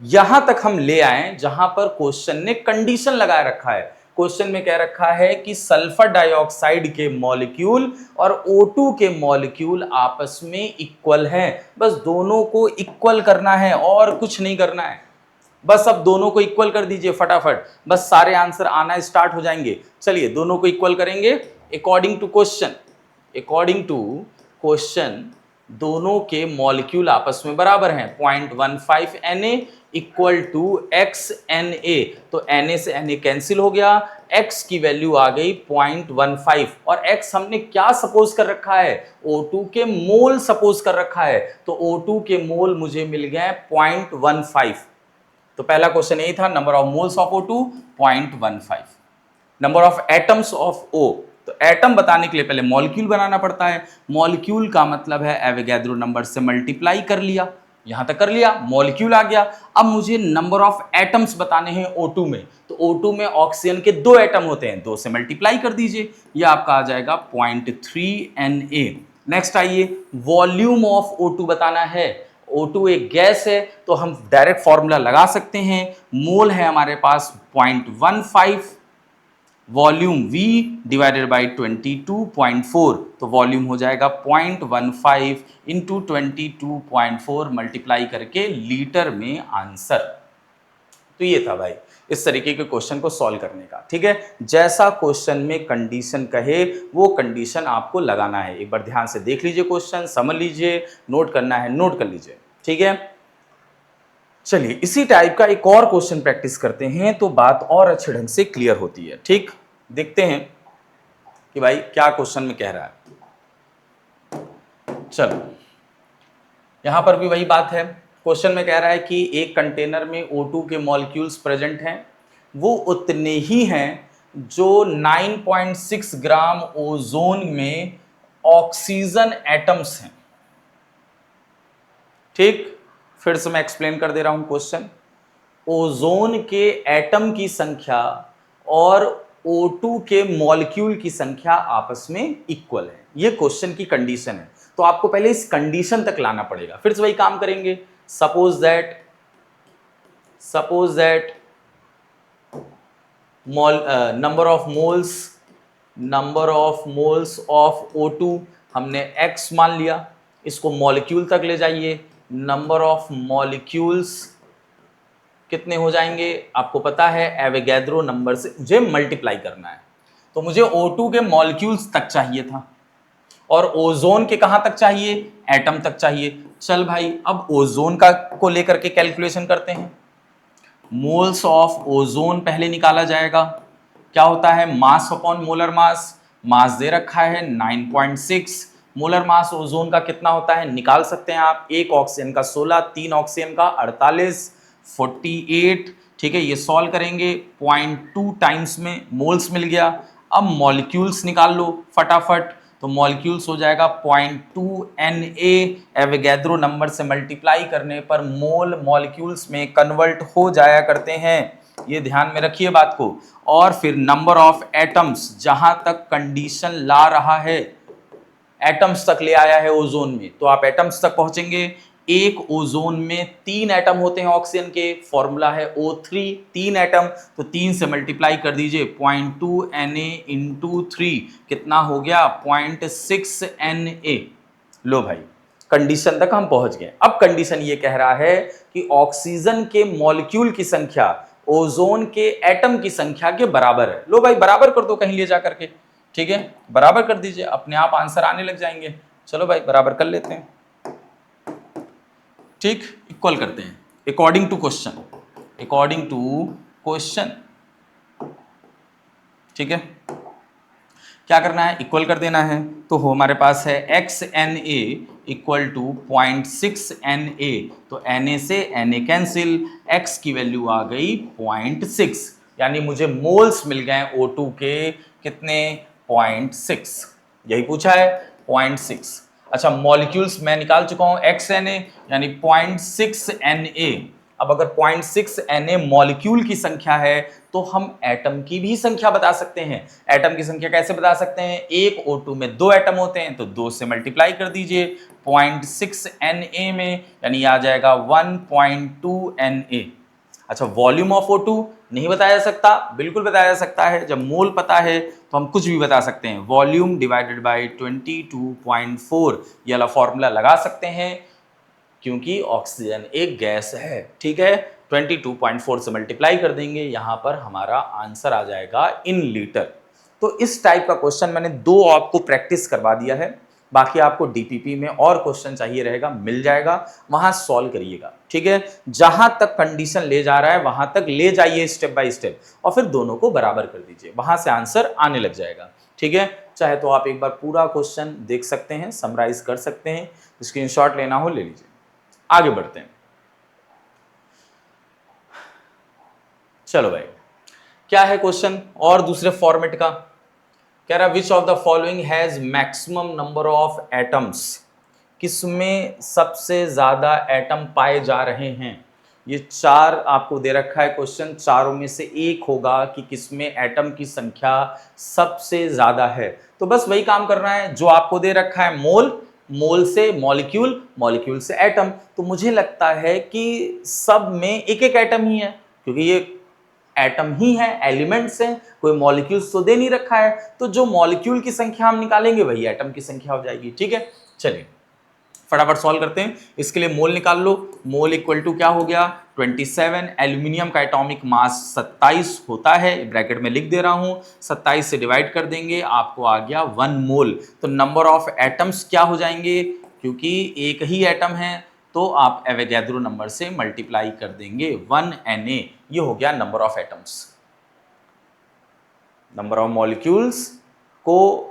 यहां तक हम ले आए जहां पर क्वेश्चन ने कंडीशन लगा रखा है। क्वेश्चन में कह रखा है कि सल्फर डाइऑक्साइड के मॉलिक्यूल और O2 के मॉलिक्यूल आपस में इक्वल हैं। बस दोनों को इक्वल करना है और कुछ नहीं करना है। बस अब दोनों को इक्वल कर दीजिए फटाफट, बस सारे आंसर आना स्टार्ट हो जाएंगे। चलिए दोनों को इक्वल करेंगे अकॉर्डिंग टू क्वेश्चन। दोनों के मॉलिक्यूल आपस में बराबर हैं, 0.15 Na इक्वल टू XNA। तो Na से Na कैंसिल हो गया, X की वैल्यू आ गई 0.15 और X हमने क्या सपोज कर रखा है, O2 के मोल सपोज कर रखा है। तो O2 के मोल मुझे मिल गए 0.15। तो पहला क्वेश्चन यही था, number of moles of O2 0.15, number of atoms of O। तो एटम बताने के लिए पहले मॉलिक्यूल बनाना पड़ता है। मॉलिक्यूल का मतलब है एवोगैड्रो नंबर से मल्टीप्लाई कर लिया, यहां तक कर लिया, मॉलिक्यूल आ गया। अब मुझे नंबर ऑफ एटम्स बताने हैं O2 में। तो O2 में ऑक्सीजन के 2 एटम होते हैं, 2 से मल्टीप्लाई कर दीजिए, ये आपका आ जाएगा 0.3 Na। नेक्स्ट आइए, वॉल्यूम ऑफ O2 बताना है। O2 एक गैस है तो हम डायरेक्ट फॉर्मूला लगा सकते हैं, मोल है हमारे पास 0.15, वॉल्यूम V डिवाइडेड बाई 22.4, तो वॉल्यूम हो जाएगा 0.15 इंटू 22.4 मल्टीप्लाई करके लीटर में आंसर। तो ये था भाई इस तरीके के क्वेश्चन को सॉल्व करने का। ठीक है, जैसा क्वेश्चन में कंडीशन कहे वो कंडीशन आपको लगाना है। एक बार ध्यान से देख लीजिए क्वेश्चन, समझ लीजिए, नोट करना है नोट कर लीजिए। ठीक है, चलिए इसी टाइप का एक और क्वेश्चन प्रैक्टिस करते हैं तो बात और अच्छे ढंग से क्लियर होती है। ठीक, देखते हैं कि भाई क्या क्वेश्चन में कह रहा है। चलो यहां पर भी वही बात है, क्वेश्चन में कह रहा है कि एक कंटेनर में O2 के मॉलिक्यूल्स प्रेजेंट हैं, वो उतने ही हैं जो 9.6 ग्राम ओजोन में ऑक्सीजन एटम्स हैं। ठीक, फिर से मैं एक्सप्लेन कर दे रहा हूं क्वेश्चन। ओजोन के एटम की संख्या और O2 के मॉलिक्यूल की संख्या आपस में इक्वल है, ये क्वेश्चन की कंडीशन है। तो आपको पहले इस कंडीशन तक लाना पड़ेगा, फिर से वही काम करेंगे। Suppose that number of moles of O2 हमने x मान लिया, इसको मॉलिक्यूल तक ले जाइए। नंबर ऑफ मॉलिक्यूल्स कितने हो जाएंगे आपको पता है, एवोगैड्रो नंबर से मुझे मल्टीप्लाई करना है। तो मुझे O2 के मॉलिक्यूल्स तक चाहिए था और ओजोन के कहां तक चाहिए, एटम तक चाहिए। चल भाई अब ओजोन का को लेकर के कैलकुलेशन करते हैं। मोल्स ऑफ ओजोन पहले निकाला जाएगा। क्या होता है, मास अपॉन मोलर मास। मास दे रखा है 9.6, मोलर मास ओजोन का कितना होता है निकाल सकते हैं आप। एक ऑक्सीजन का 16, 3 ऑक्सीजन का 48, 48। ठीक है, ये सॉल्व करेंगे 0.2 टाइम्स में मोल्स मिल गया। अब मॉलिक्यूल्स निकाल लो फटाफट, तो मॉलिक्यूल्स हो जाएगा 0.2 Na, एवोगैड्रो नंबर से मल्टीप्लाई करने पर मोल मॉलिक्यूल्स में कन्वर्ट हो जाया करते हैं, ये ध्यान में रखिए बात को। और फिर नंबर ऑफ एटम्स, जहां तक कंडीशन ला रहा है एटम्स तक ले आया है ओजोन में, तो आप एटम्स तक पहुंचेंगे। एक ओजोन में 3 एटम होते हैं ऑक्सीजन के, फॉर्मूला है O3, 3 एटम, तो 3 से मल्टीप्लाई कर दीजिए 0.2 Na इंटू 3, कितना हो गया 0.6 Na। लो भाई कंडीशन तक हम पहुंच गए। अब कंडीशन ये कह रहा है कि ऑक्सीजन के मॉलिक्यूल की संख्या ओजोन के एटम की संख्या के बराबर है। लो भाई बराबर कर दो कहीं ले जा करके। ठीक है, बराबर कर दीजिए, अपने आप आंसर आने लग जाएंगे। चलो भाई बराबर कर लेते हैं। ठीक, इक्वल करते हैं अकॉर्डिंग टू क्वेश्चन। ठीक है, क्या करना है, इक्वल कर देना है। तो हमारे पास है XNA इक्वल टू 0.6 Na, तो Na से Na कैंसिल, X की वैल्यू आ गई 0.6, यानी मुझे मोल्स मिल गए O2 के कितने 0.6, यही पूछा है 0.6। अच्छा मॉलिक्यूल्स मैं निकाल चुका हूं XNA यानी 0.6 Na। अब अगर 0.6 Na मॉलिक्यूल की संख्या है तो हम एटम की भी संख्या बता सकते हैं। एटम की संख्या कैसे बता सकते हैं, एक O2 में 2 एटम होते हैं तो 2 से मल्टीप्लाई कर दीजिए 0.6 Na में, यानी आ जाएगा 1.2 Na। अच्छा वॉल्यूम ऑफ O2 नहीं बताया जा सकता, बिल्कुल बताया जा सकता है। जब मोल पता है तो हम कुछ भी बता सकते हैं, वॉल्यूम डिवाइडेड बाय 22.4 ये वाला फॉर्मूला लगा सकते हैं, क्योंकि ऑक्सीजन एक गैस है। ठीक है, 22.4 से मल्टीप्लाई कर देंगे, यहां पर हमारा आंसर आ जाएगा इन लीटर। तो इस टाइप का क्वेश्चन मैंने 2 आपको प्रैक्टिस करवा दिया है, बाकी आपको डीपीपी में और क्वेश्चन चाहिए रहेगा, मिल जाएगा, वहां सॉल्व करिएगा। ठीक है, जहां तक कंडीशन ले जा रहा है वहां तक ले जाइए स्टेप बाय स्टेप, और फिर दोनों को बराबर कर दीजिए, वहां से आंसर आने लग जाएगा। ठीक है, चाहे तो आप एक बार पूरा क्वेश्चन देख सकते हैं, समराइज कर सकते हैं, स्क्रीनशॉट लेना हो ले लीजिए। आगे बढ़ते हैं। चलो भाई क्या है क्वेश्चन और दूसरे फॉर्मेट का, कह रहा which of the following has maximum number of atoms, किसमें सबसे ज्यादा एटम पाए जा रहे हैं। ये 4 आपको दे रखा है क्वेश्चन, चारों में से एक होगा कि किसमें एटम की संख्या सबसे ज्यादा है। तो बस वही काम करना है जो आपको दे रखा है, मोल, मोल से मॉलिक्यूल, मॉलिक्यूल से एटम। तो मुझे लगता है कि सब में एक एक एटम ही है, क्योंकि ये एटम ही है, एलिमेंट्स हैं, कोई मॉलिक्यूल्स तो दे नहीं रखा है, तो जो मॉलिक्यूल की संख्या हम निकालेंगे वही एटम की संख्या हो जाएगी। ठीक है, चलिए फटाफट सॉल्व करते हैं। इसके लिए मोल निकाल लो। मोल इक्वल टू क्या हो गया 27। एल्यूमिनियम का एटॉमिक मास 27 होता है, ब्रैकेट में लिख दे रहा हूं, 27 से डिवाइड कर देंगे, आपको आ गया 1 मोल। तो नंबर ऑफ एटम्स क्या हो जाएंगे, क्योंकि एक ही एटम है तो आप एवोगैड्रो नंबर से मल्टीप्लाई कर देंगे 1 Na। ये हो गया number of atoms. Number of molecules को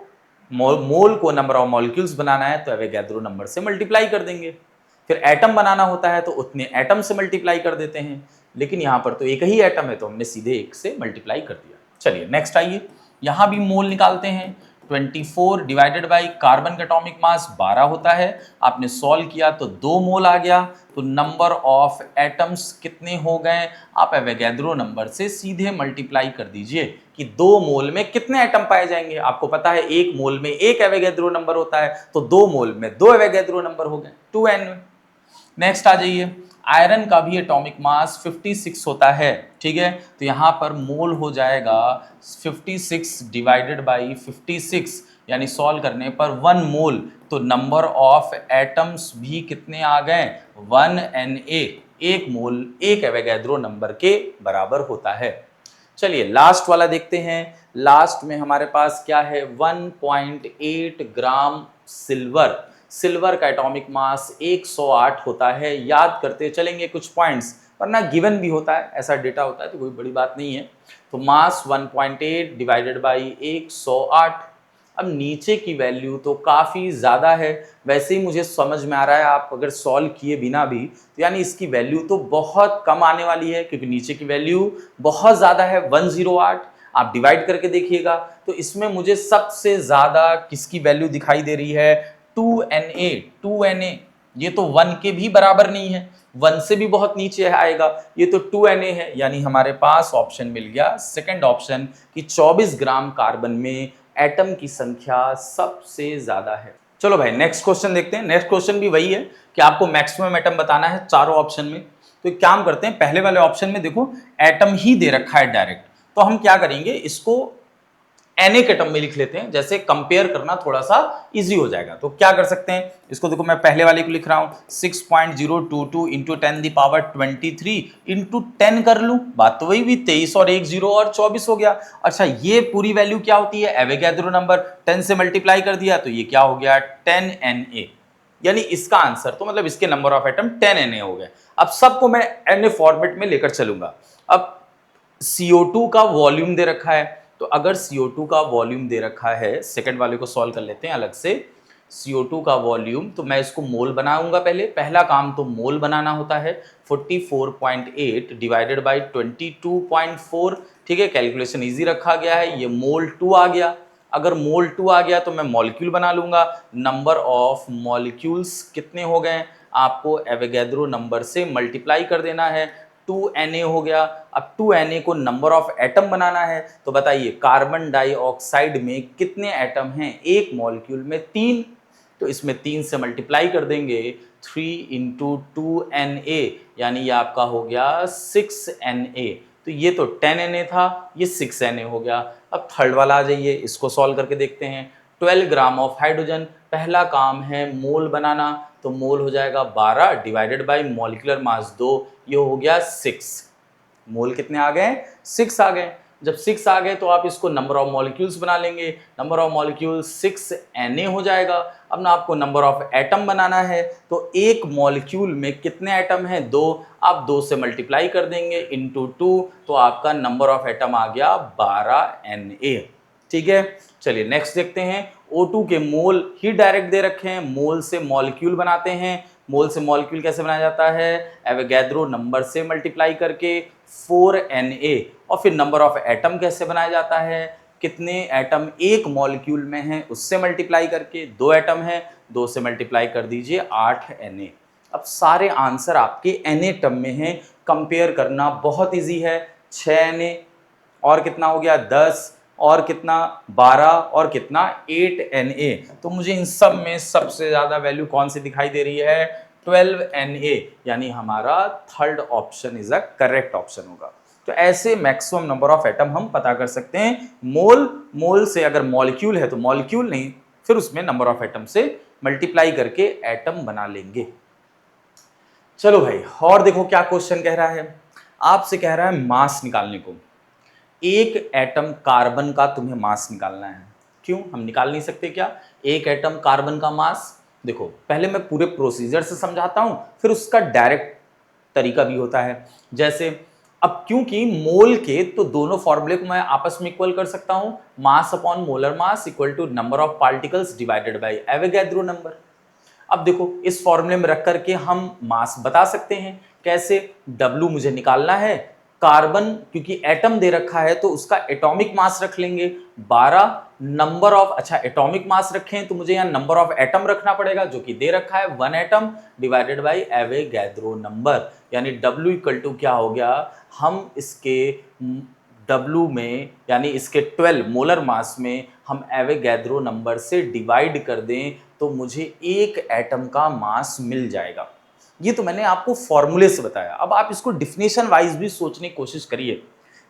मोल को नंबर ऑफ मॉलिक्यूल्स बनाना है तो एवोगैड्रो नंबर से मल्टीप्लाई कर देंगे। फिर एटम बनाना होता है तो उतने एटम से मल्टीप्लाई कर देते हैं, लेकिन यहां पर तो एक ही एटम है तो हमने सीधे एक से मल्टीप्लाई कर दिया। चलिए नेक्स्ट आइए, यहां भी मोल निकालते हैं। 24 डिवाइडेड बाई कार्बन का एटॉमिक मास 12 होता है, आपने सॉल्व किया तो 2 मोल आ गया। तो नंबर ऑफ एटम्स कितने हो गए, आप एवोगैड्रो नंबर से सीधे मल्टीप्लाई कर दीजिए कि 2 मोल में कितने एटम पाए जाएंगे। आपको पता है 1 मोल में 1 एवोगैड्रो नंबर होता है, तो 2 मोल में 2 एवोगैड्रो नंबर हो गए, 2n। नेक्स्ट आ जाइए, आयरन का भी एटॉमिक मास 56 होता है, ठीक है, तो यहां पर मोल हो जाएगा 56 डिवाइडेड बाई 56, यानी सॉल्व करने पर 1 मोल। तो नंबर ऑफ एटम्स भी कितने आ गए 1Na। 1 मोल 1 एवोगैड्रो नंबर के बराबर होता है। चलिए लास्ट वाला देखते हैं। लास्ट में हमारे पास क्या है 1.8 ग्राम सिल्वर। सिल्वर का एटॉमिक मास 108 होता है। याद करते चलेंगे कुछ पॉइंट्स, वरना गिवन भी होता है, ऐसा डेटा होता है तो कोई बड़ी बात नहीं है। तो मास 1.8 डिवाइडेड बाई 108। अब नीचे की वैल्यू तो काफ़ी ज़्यादा है, वैसे ही मुझे समझ में आ रहा है आप अगर सॉल्व किए बिना भी तो यानी इसकी वैल्यू तो बहुत कम आने वाली है, क्योंकि नीचे की वैल्यू बहुत ज़्यादा है 108। आप डिवाइड करके देखिएगा तो इसमें मुझे सबसे ज़्यादा किसकी वैल्यू दिखाई दे रही है 2Na। 2Na ये तो 1 के भी बराबर नहीं है, 1 से भी बहुत नीचे आएगा, ये तो 2Na है, यानी हमारे पास ऑप्शन मिल गया सेकंड ऑप्शन कि 24 ग्राम कार्बन में एटम की संख्या सबसे ज्यादा है। चलो भाई नेक्स्ट क्वेश्चन देखते हैं। नेक्स्ट क्वेश्चन भी वही है कि आपको मैक्सिमम एटम बताना है चारों ऑप्शन में। तो एक काम करते हैं, पहले वाले ऑप्शन में देखो एटम ही दे रखा है डायरेक्ट, तो हम क्या करेंगे इसको Na के टर्म में लिख लेते हैं, जैसे कंपेयर करना थोड़ा सा इजी हो जाएगा। तो क्या कर सकते हैं इसको, देखो मैं पहले वाले को लिख रहा हूं 6.022 इंटू 10 दी पावर 23 इंटू 10 कर लूं, बात तो वही भी 23 और 1 0 और 24 हो गया। अच्छा ये पूरी वैल्यू क्या होती है एवोगैड्रो नंबर, 10 से मल्टीप्लाई कर दिया तो ये क्या हो गया 10Na, यानी इसका आंसर तो मतलब इसके नंबर ऑफ एटम 10Na हो गए। अब सबको मैं Na फॉर्मेट में लेकर चलूंगा। अब CO2 का वॉल्यूम दे रखा है, तो अगर CO2 का वॉल्यूम दे रखा है, सेकंड वाले को सॉल्व कर लेते हैं अलग से। CO2 का वॉल्यूम तो मैं इसको मोल बनाऊंगा, पहला काम तो मोल बनाना होता है 44.8 डिवाइडेड बाई 22.4, ठीक है, कैलकुलेशन इजी रखा गया है, ये मोल 2 आ गया। अगर मोल 2 आ गया तो मैं मॉलिक्यूल बना लूंगा। नंबर ऑफ मॉलिक्यूल्स कितने हो गए, आपको एवोगैड्रो नंबर से मल्टीप्लाई कर देना है, 2Na हो गया। अब 2Na को नंबर ऑफ एटम बनाना है, तो बताइए कार्बन डाइऑक्साइड में कितने एटम हैं, एक मॉलिक्यूल में 3, तो इसमें 3 से मल्टीप्लाई कर देंगे 3 इंटू 2Na, यानी ये आपका हो गया 6Na। तो ये तो 10Na था, ये 6Na हो गया। अब थर्ड वाला आ जाइए, इसको सॉल्व करके देखते हैं। 12 ग्राम ऑफ हाइड्रोजन, पहला काम है मोल बनाना, तो मोल हो जाएगा 12 डिवाइडेड बाई मॉलिक्यूलर मास 2, ये हो गया 6। मोल कितने आ गए 6 आ गए। जब 6 आ गए तो आप इसको नंबर ऑफ मॉलिक्यूल्स बना लेंगे, नंबर ऑफ मॉलिक्यूल्स 6Na हो जाएगा। अब ना आपको नंबर ऑफ एटम बनाना है, तो एक मॉलिक्यूल में कितने एटम हैं 2, आप 2 से मल्टीप्लाई कर देंगे इंटू 2, तो आपका नंबर ऑफ एटम आ गया 12Na, ठीक है। चलिए नेक्स्ट देखते हैं। O2 के मोल ही डायरेक्ट दे रखे हैं, मोल से मॉलिक्यूल बनाते हैं। मोल से मॉलिक्यूल कैसे बनाया जाता है, एवोगैड्रो नंबर से मल्टीप्लाई करके 4Na, और फिर नंबर ऑफ एटम कैसे बनाया जाता है, कितने एटम एक मॉलिक्यूल में हैं उससे मल्टीप्लाई करके, 2 एटम है 2 से मल्टीप्लाई कर दीजिए 8Na। अब सारे आंसर आपके Na टर्म में हैं, कंपेयर करना बहुत इजी है। 6Na और कितना हो गया 10 और कितना 12 और कितना 8Na, तो मुझे इन सब में सबसे ज्यादा वैल्यू कौन सी दिखाई दे रही है 12Na, यानी हमारा third option is a correct option होगा। तो ऐसे मैक्सिमम नंबर ऑफ एटम हम पता कर सकते हैं। मोल से अगर मॉलिक्यूल है तो मॉलिक्यूल नहीं, फिर उसमें नंबर ऑफ एटम से मल्टीप्लाई करके एटम बना लेंगे। चलो भाई, और देखो क्या क्वेश्चन कह रहा है। आपसे कह रहा है मास निकालने को। एक एटम कार्बन का तुम्हें मास निकालना है। क्यों, हम निकाल नहीं सकते क्या एक एटम कार्बन का मास? देखो, पहले मैं पूरे प्रोसीजर से समझाता हूं, फिर उसका डायरेक्ट तरीका भी होता है। जैसे अब क्योंकि मोल के तो दोनों फॉर्मूले को मैं आपस में इक्वल कर सकता हूं, mass upon molar mass equal to number of particles divided by Avogadro number. अब देखो, इस फॉर्मूले में रख करके हम मास बता सकते हैं। कैसे? W मुझे निकालना है, कार्बन क्योंकि एटम दे रखा है तो उसका एटॉमिक मास रख लेंगे 12, नंबर ऑफ, अच्छा एटॉमिक मास रखें तो मुझे यहाँ नंबर ऑफ एटम रखना पड़ेगा जो कि दे रखा है 1 atom divided by Avogadro number, यानी W इक्वल टू क्या हो गया, हम इसके W में यानी इसके 12 मोलर मास में हम एवोगैड्रो नंबर से डिवाइड कर दें तो मुझे एक एटम का मास मिल जाएगा। ये तो मैंने आपको फॉर्मूले से बताया। अब आप इसको डिफिनेशन वाइज भी सोचने की कोशिश करिए।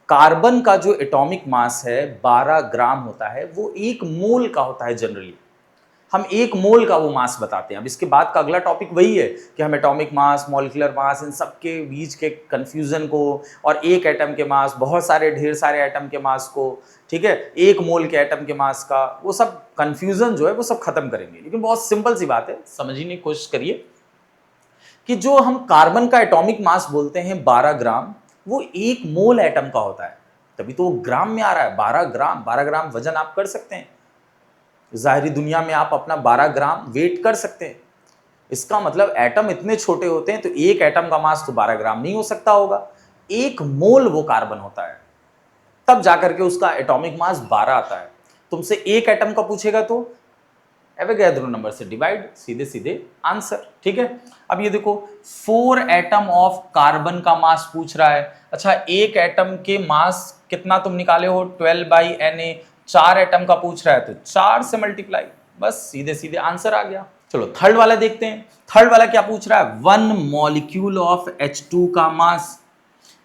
कार्बन का जो एटॉमिक मास है 12 ग्राम होता है, वो 1 मोल का होता है जनरली। हम 1 मोल का वो मास बताते हैं। अब इसके बाद का अगला टॉपिक वही है कि हम एटॉमिक मास, मॉलिक्यूलर मास, इन सब के बीच के कंफ्यूजन को और एक एटम के मास, बहुत सारे ढेर सारे एटम के मास को, ठीक है, 1 मोल के एटम के मास का, वो सब कंफ्यूजन जो है वो सब खत्म करेंगे। लेकिन बहुत सिंपल सी बात है, समझने की कोशिश करिए कि जो हम कार्बन का एटॉमिक मास बोलते हैं 12 ग्राम, वो 1 मोल एटम का होता है, तभी तो वो ग्राम में आ रहा है। 12 ग्राम वजन आप कर सकते हैं, जाहिरी दुनिया में आप अपना 12 ग्राम वेट कर सकते हैं। इसका मतलब एटम इतने छोटे होते हैं तो एक एटम का मास तो 12 ग्राम नहीं हो सकता होगा, 1 मोल वो कार्बन होता है, तब जाकर के उसका एटॉमिक मास 12 आता है। तुमसे एक एटम का पूछेगा तो एवोगैड्रो नंबर से डिवाइड, सीधे सीधे आंसर। ठीक है, अब ये देखो 4 एटम ऑफ कार्बन का मास पूछ रहा है। अच्छा, एक एटम के मास कितना तुम निकाले हो, 12/Na। 4 एटम का पूछ रहा है तो 4 से मल्टीप्लाई, बस सीधे सीधे आंसर आ गया। चलो थर्ड वाला देखते हैं। थर्ड वाला क्या पूछ रहा है, 1 मॉलिक्यूल ऑफ H2 का मास।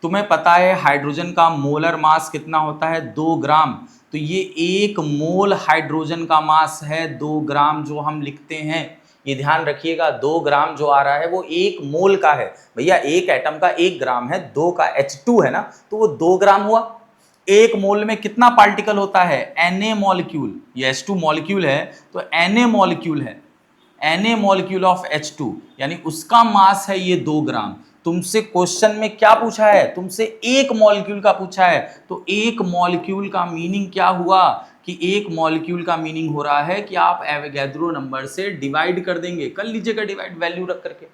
तुम्हें पता है हाइड्रोजन का मोलर मास कितना होता है, 2 ग्राम। तो ये 1 मोल हाइड्रोजन का मास है 2 ग्राम जो हम लिखते हैं। ये ध्यान रखिएगा, 2 ग्राम जो आ रहा है वो 1 मोल का है। भैया एक एटम का 1 ग्राम है, 2 का H2 है ना, तो वो 2 ग्राम हुआ। 1 मोल में कितना पार्टिकल होता है, Na मॉलिक्यूल। ये H2 मॉलिक्यूल है तो Na मॉलिक्यूल है, Na मॉलिक्यूल ऑफ H2, यानी उसका मास है ये 2 ग्राम। तुमसे क्वेश्चन में क्या पूछा है, तुमसे 1 मॉलिक्यूल का पूछा है, तो 1 मॉलिक्यूल का मीनिंग क्या हुआ कि 1 मॉलिक्यूल का मीनिंग हो रहा है कि आप एवोगैड्रो नंबर से डिवाइड कर देंगे, कर लीजिएगा डिवाइड वैल्यू रख करके,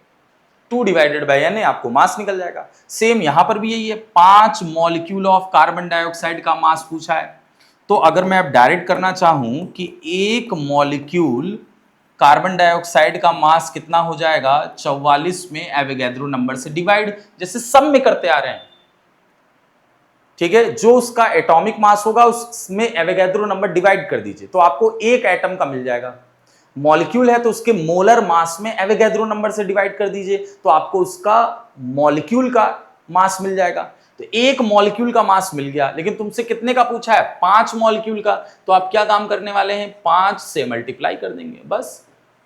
2 डिवाइडेड बाय Na, आपको मास निकल जाएगा। सेम यहां पर भी यही है, 5 मॉलिक्यूल ऑफ कार्बन डाइऑक्साइड का मास पूछा है। तो अगर मैं अब डायरेक्ट करना चाहूं कि 1 मॉलिक्यूल कार्बन डाइऑक्साइड का मास कितना हो जाएगा, 44 में एवोगैड्रो नंबर से डिवाइड, जैसे सब में करते आ रहे हैं। ठीक है, जो उसका एटॉमिक मास होगा उसमें एवोगैड्रो नंबर डिवाइड कर दीजिए तो आपको एक एटम का मिल जाएगा। मॉलिक्यूल है तो उसके मोलर मास में एवोगैड्रो नंबर से डिवाइड कर दीजिए तो आपको उसका मॉलिक्यूल का मास मिल जाएगा। तो 1 मॉलिक्यूल का मास मिल गया, लेकिन तुमसे कितने का पूछा है, 5 मॉलिक्यूल का। तो आप क्या काम करने वाले हैं, 5 से मल्टीप्लाई कर देंगे बस।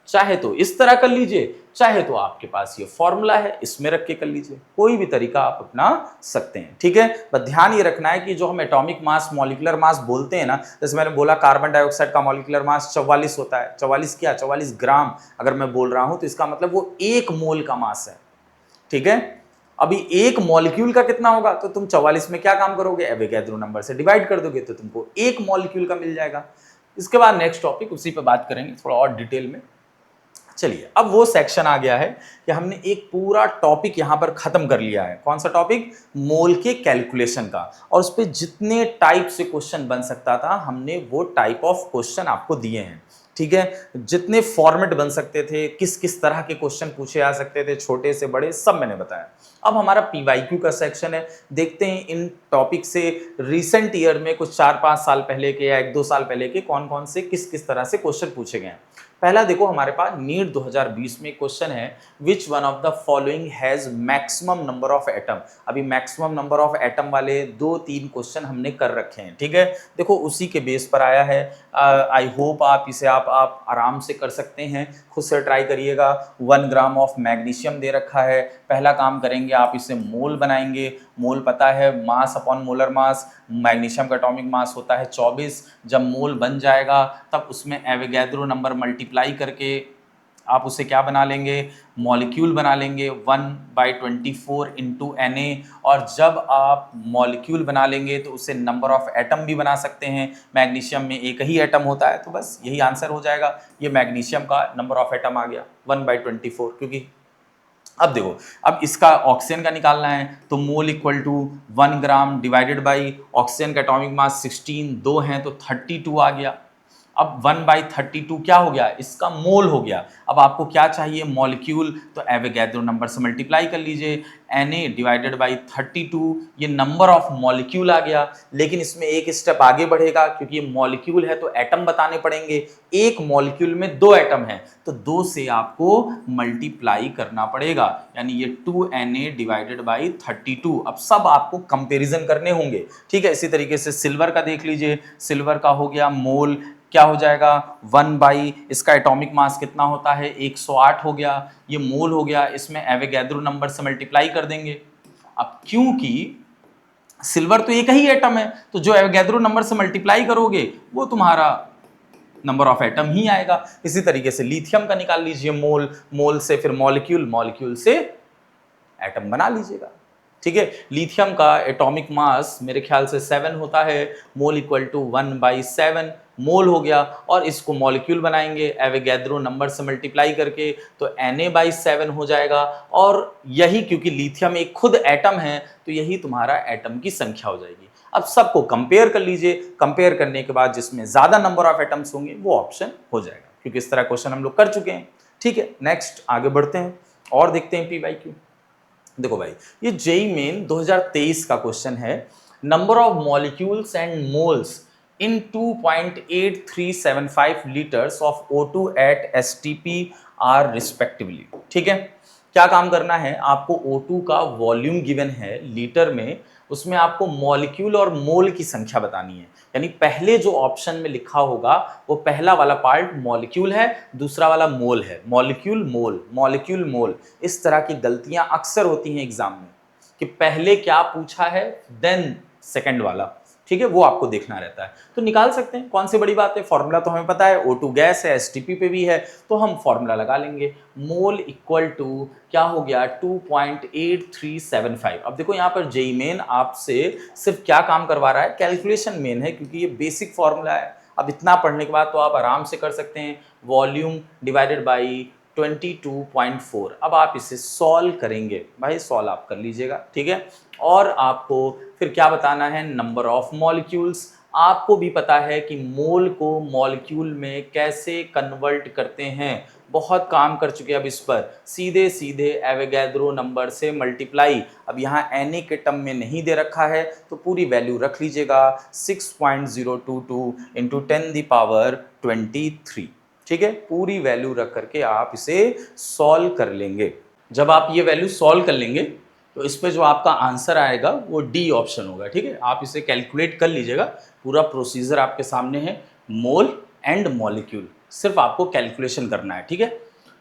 चाहे तो इस तरह कर लीजिए, चाहे तो आपके पास ये फॉर्मूला है इसमें रख के कर लीजिए, कोई भी तरीका आप अपना सकते हैं। ठीक है, बस ध्यान ये रखना है कि जो हम एटॉमिक मास, मॉलिक्यूलर मास बोलते हैं ना, जैसे मैंने बोला कार्बन डाइऑक्साइड का मॉलिक्यूलर मास 44 होता है। 44 क्या, 44 ग्राम अगर मैं बोल रहा हूं तो इसका मतलब वो 1 मोल का मास है। ठीक है, अभी 1 मॉलिक्यूल का कितना होगा, तो तुम 44 में क्या काम करोगे, एवोगैड्रो नंबर से डिवाइड कर दोगे तो तुमको 1 मॉलिक्यूल का मिल जाएगा। इसके बाद नेक्स्ट टॉपिक उसी पे बात करेंगे थोड़ा और डिटेल में। चलिए, अब वो सेक्शन आ गया है कि हमने एक पूरा टॉपिक यहां पर खत्म कर लिया है। कौन सा टॉपिक, मोल के कैलकुलेशन का, और उस पर जितने टाइप से क्वेश्चन बन सकता था हमने वो टाइप ऑफ क्वेश्चन आपको दिए हैं। ठीक है, जितने फॉर्मेट बन सकते थे, किस किस तरह के क्वेश्चन पूछे आ सकते थे, छोटे से बड़े, सब मैंने बताया। अब हमारा पीवाईक्यू का सेक्शन है। देखते हैं इन टॉपिक से रिसेंट ईयर में कुछ 4-5 साल पहले के या 1-2 साल पहले के कौन कौन से किस किस तरह से क्वेश्चन पूछे गए हैं। पहला देखो, हमारे पास नीट 2020 में क्वेश्चन है, which one of the following has maximum number of atom. अभी मैक्सिमम नंबर ऑफ एटम वाले 2-3 क्वेश्चन हमने कर रखे हैं, ठीक है। देखो उसी के बेस पर आया है। आई होप आप इसे आप आराम से कर सकते हैं, खुद से ट्राई करिएगा। 1 ग्राम ऑफ मैग्नीशियम दे रखा है। पहला काम करेंगे, आप इसे मोल बनाएंगे। मोल पता है, मास अपॉन मोलर मास। मैग्नीशियम का एटॉमिक मास होता है 24। जब मोल बन जाएगा तब उसमें एवोगैड्रो नंबर मल्टीप्लाई करके आप उसे क्या बना लेंगे, मॉलिक्यूल बना लेंगे 1/24 इंटू Na। और जब आप मॉलिक्यूल बना लेंगे तो उसे नंबर ऑफ एटम भी बना सकते हैं। मैग्नीशियम में एक ही एटम होता है, तो बस यही आंसर हो जाएगा। ये मैग्नीशियम का नंबर ऑफ एटम आ गया 1/24, क्योंकि अब देखो, अब इसका ऑक्सीजन का निकालना है, तो mole equal to 1 gram divided by oxygen का एटॉमिक मास 16, 2 हैं तो 32 आ गया। अब 1/32 क्या हो गया, इसका मोल हो गया। अब आपको क्या चाहिए, मॉलिक्यूल, तो एवोगैड्रो नंबर से मल्टीप्लाई कर लीजिए। Na डिवाइडेड बाई 32, ये नंबर ऑफ मॉलिक्यूल आ गया। लेकिन इसमें एक स्टेप आगे बढ़ेगा, क्योंकि ये मॉलिक्यूल है तो एटम बताने पड़ेंगे। एक मॉलिक्यूल में 2 एटम है, तो 2 से आपको मल्टीप्लाई करना पड़ेगा, यानी ये 2Na डिवाइडेड बाई 32। अब सब आपको कंपेरिजन करने होंगे, ठीक है। इसी तरीके से सिल्वर का देख लीजिए, सिल्वर का हो गया मोल, क्या हो जाएगा 1 बाई, इसका एटॉमिक मास कितना होता है 108 हो गया, ये मोल हो गया। इसमें एवोगैड्रो नंबर से मल्टीप्लाई कर देंगे। अब क्योंकि सिल्वर तो एक ही एटम है, तो जो एवोगैड्रो नंबर से मल्टीप्लाई करोगे वो तुम्हारा नंबर ऑफ एटम ही आएगा। इसी तरीके से लिथियम का निकाल लीजिए मोल, मोल से फिर मॉलिक्यूल, मॉलिक्यूल से एटम बना लीजिएगा, ठीक है। लिथियम का एटॉमिक मास मेरे ख्याल से 7 होता है, मोल इक्वल टू 1/7 मोल हो गया। और इसको मॉलिक्यूल बनाएंगे एवोगैड्रो नंबर से मल्टीप्लाई करके, तो Na/7 हो जाएगा। और यही, क्योंकि लिथियम एक खुद एटम है, तो यही तुम्हारा एटम की संख्या हो जाएगी। अब सबको कंपेयर कर लीजिए, कंपेयर करने के बाद जिसमें ज्यादा नंबर ऑफ एटम्स होंगे वो ऑप्शन हो जाएगा, क्योंकि इस तरह क्वेश्चन हम लोग कर चुके हैं, ठीक है। नेक्स्ट आगे बढ़ते हैं और देखते हैं पीवाईक्यू। देखो भाई, ये जेईई मेन 2023 का क्वेश्चन है। Number of molecules and moles in 2.8375 litres of O2 at STP are respectively, ठीक है। क्या काम करना है, आपको O2 का वॉल्यूम गिवन है लीटर में, उसमें आपको मॉलिक्यूल और मोल की संख्या बतानी है। यानी पहले जो ऑप्शन में लिखा होगा वो पहला वाला पार्ट मॉलिक्यूल है, दूसरा वाला मोल है। मॉलिक्यूल मोल, मॉलिक्यूल मोल, इस तरह की गलतियां अक्सर होती हैं एग्जाम में, कि पहले क्या पूछा है देन सेकंड वाला, ठीक है, वो आपको देखना रहता है। तो निकाल सकते हैं, कौन सी बड़ी बात है, फॉर्मूला तो हमें पता है, O2 गैस है, STP पे भी है, तो हम फॉर्मूला लगा लेंगे। मोल इक्वल टू क्या हो गया 2.8375। अब देखो यहाँ पर जेईई मेन आपसे सिर्फ क्या काम करवा रहा है, कैलकुलेशन मेन है, क्योंकि ये बेसिक फॉर्मूला है। अब इतना पढ़ने के बाद तो आप आराम से कर सकते हैं, वॉल्यूम डिवाइडेड बाई 22.4। अब आप इसे सॉल्व करेंगे, भाई सॉल्व आप कर लीजिएगा, ठीक है। और आपको फिर क्या बताना है, नंबर ऑफ मॉलिक्यूल्स। आपको भी पता है कि मोल को मॉलिक्यूल में कैसे कन्वर्ट करते हैं, बहुत काम कर चुके हैं अब इस पर। सीधे सीधे एवोगैड्रो नंबर से मल्टीप्लाई। अब यहाँ Na के टर्म में नहीं दे रखा है, तो पूरी वैल्यू रख लीजिएगा 6.022 इंटू 10⁻23, ठीक है। पूरी वैल्यू रख करके आप इसे सॉल्व कर लेंगे। जब आप ये वैल्यू सॉल्व कर लेंगे तो इस पे जो आपका आंसर आएगा वो डी ऑप्शन होगा, ठीक है। आप इसे कैलकुलेट कर लीजिएगा, पूरा प्रोसीजर आपके सामने है, मोल एंड मॉलिक्यूल, सिर्फ आपको कैलकुलेशन करना है, ठीक है।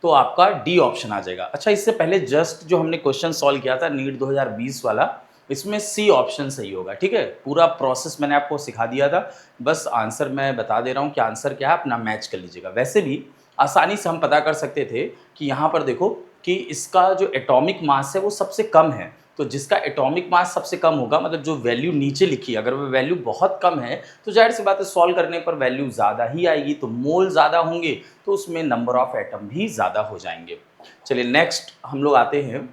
तो आपका डी ऑप्शन आ जाएगा। अच्छा, इससे पहले जस्ट जो हमने क्वेश्चन सॉल्व किया था नीट 2020 वाला, इसमें सी ऑप्शन सही होगा, ठीक है। पूरा प्रोसेस मैंने आपको सिखा दिया था, बस आंसर मैं बता दे रहा हूँ कि आंसर क्या है, अपना मैच कर लीजिएगा। वैसे भी आसानी से हम पता कर सकते थे कि यहाँ पर देखो कि इसका जो एटॉमिक मास है वो सबसे कम है, तो जिसका एटॉमिक मास सबसे कम होगा, मतलब जो वैल्यू नीचे लिखी, अगर वो वैल्यू बहुत कम है तो जाहिर सी बात है सॉल्व करने पर वैल्यू ज़्यादा ही आएगी, तो मोल ज़्यादा होंगे तो उसमें नंबर ऑफ एटम भी ज़्यादा हो जाएंगे। चलिए नेक्स्ट हम लोग आते हैं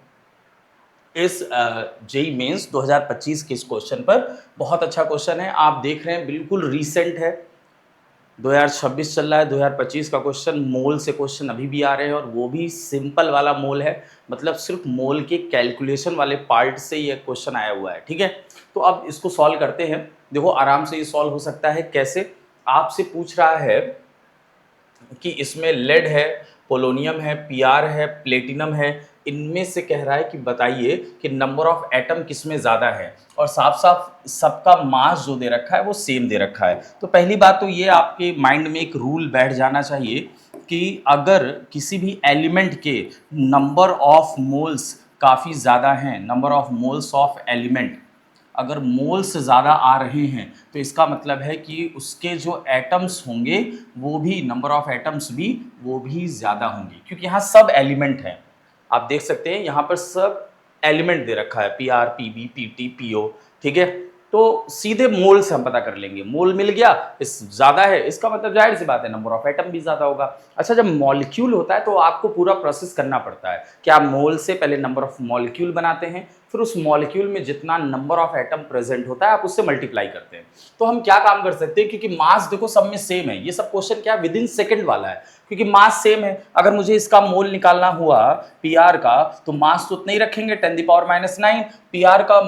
इस जेईई मेंस 2025 के इस क्वेश्चन पर। बहुत अच्छा क्वेश्चन है, आप देख रहे हैं बिल्कुल रीसेंट है, 2026 चल रहा है, 2025 का क्वेश्चन, मोल से क्वेश्चन अभी भी आ रहे हैं और वो भी सिंपल वाला मोल है, मतलब सिर्फ मोल के कैलकुलेशन वाले पार्ट से ये क्वेश्चन आया हुआ है। ठीक है, तो अब इसको सॉल्व करते हैं। देखो आराम से ये सॉल्व हो सकता है। कैसे? आपसे पूछ रहा है कि इसमें लेड है, पोलोनियम है, पीआर है, प्लेटिनम है, इनमें से कह रहा है कि बताइए कि नंबर ऑफ एटम किस में ज़्यादा है, और साफ साफ सबका मास जो दे रखा है वो सेम दे रखा है। तो पहली बात तो ये आपके माइंड में एक रूल बैठ जाना चाहिए कि अगर किसी भी एलिमेंट के नंबर ऑफ मोल्स काफ़ी ज़्यादा हैं, number of moles of element अगर मोल्स ज़्यादा आ रहे हैं, तो इसका मतलब है कि उसके जो एटम्स होंगे वो भी, नंबर ऑफ एटम्स भी वो भी ज़्यादा होंगे, क्योंकि यहाँ सब एलिमेंट हैं। आप देख सकते हैं यहाँ पर सब एलिमेंट दे रखा है, P R, P B, P T, P O. ठीक है, तो सीधे मोल से हम पता कर लेंगे। मोल मिल गया, इस ज़्यादा है, इसका मतलब जाहिर सी बात है नंबर ऑफ एटम भी ज़्यादा होगा। अच्छा, जब मॉलिक्यूल होता है तो आपको पूरा प्रोसेस करना पड़ता है कि आप मोल से पहले नंबर ऑफ मॉलिक्यूल बनाते हैं, फिर उस मॉलिक्यूल में जितना नंबर ऑफ एटम प्रेजेंट होता है आप उससे मल्टीप्लाई करते हैं। तो हम क्या काम कर सकते हैं, क्योंकि मास देखो सब में सेम है, ये सब क्वेश्चन क्या विद इन सेकेंड वाला है, क्योंकि मास सेम है। अगर मुझे इसका मोल निकालना हुआ पीआर का, तो मास तो उतना ही रखेंगे 10⁻⁹। पीआर का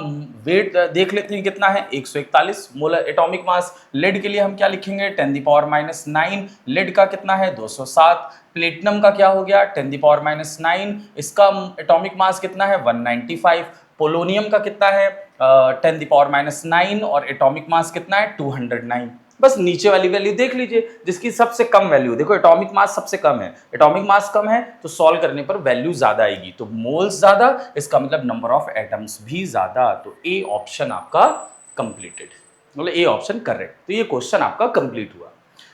वेट देख लेते हैं कितना है, 141 मोलर एटॉमिक मास। लेड के लिए हम क्या लिखेंगे, 10⁻⁹। लेड का कितना है, 207। प्लेटिनम का क्या हो गया, 10⁻⁹। इसका एटॉमिक मास कितना है, 195। पोलोनियम का कितना है, 10⁻⁹, और एटॉमिक मास कितना है, 209। बस नीचे वाली वैल्यू देख लीजिए, जिसकी सबसे कम वैल्यू, देखो एटॉमिक मास सबसे कम है, एटॉमिक मास कम है तो सॉल्व करने पर वैल्यू ज्यादा आएगी, तो मोल्स ज्यादा, इसका मतलब नंबर ऑफ एटम्स भी ज्यादा। तो ए ऑप्शन आपका कंप्लीटेड, मतलब ए ऑप्शन करेक्ट। तो ये क्वेश्चन आपका कंप्लीट हुआ।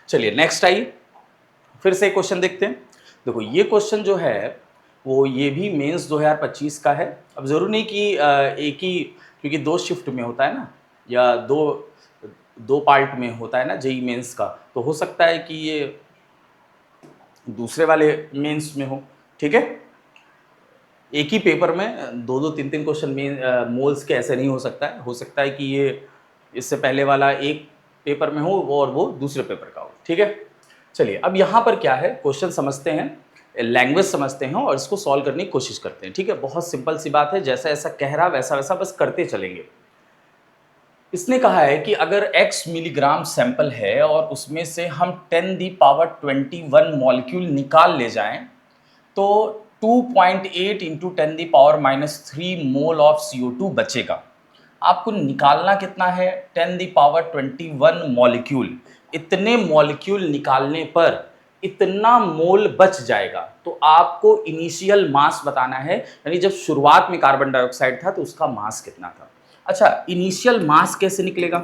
चलिए नेक्स्ट आइए, फिर से क्वेश्चन देखते हैं। देखो ये क्वेश्चन जो है वो ये भी मेंस 2025 का है। अब जरूर नहीं कि एक ही, क्योंकि दो शिफ्ट में होता है ना, या दो पार्ट में होता है ना जेई मेंस का, तो हो सकता है कि ये दूसरे वाले मेंस में हो। ठीक है, एक ही पेपर में दो दो तीन तीन क्वेश्चन में मोल्स के ऐसे नहीं हो सकता है। हो सकता है कि ये इससे पहले वाला एक पेपर में हो और वो दूसरे पेपर का हो। ठीक है, चलिए अब यहाँ पर क्या है, क्वेश्चन समझते हैं, लैंग्वेज समझते हैं और इसको सॉल्व करने की कोशिश करते हैं। ठीक है, बहुत सिंपल सी बात है, जैसा ऐसा कह रहा वैसा वैसा बस करते चलेंगे। इसने कहा है कि अगर x मिलीग्राम सैंपल है और उसमें से हम 10⁻21 मॉलिक्यूल निकाल ले जाएं, तो 2.8 इंटू 10⁻³ मोल ऑफ CO2 बचेगा। आपको निकालना कितना है, 10⁻21 मॉलिक्यूल। इतने मॉलिक्यूल निकालने पर इतना मोल बच जाएगा, तो आपको इनिशियल मास बताना है, यानी जब शुरुआत में कार्बन डाइऑक्साइड था तो उसका मास कितना था। अच्छा, इनिशियल मास कैसे निकलेगा,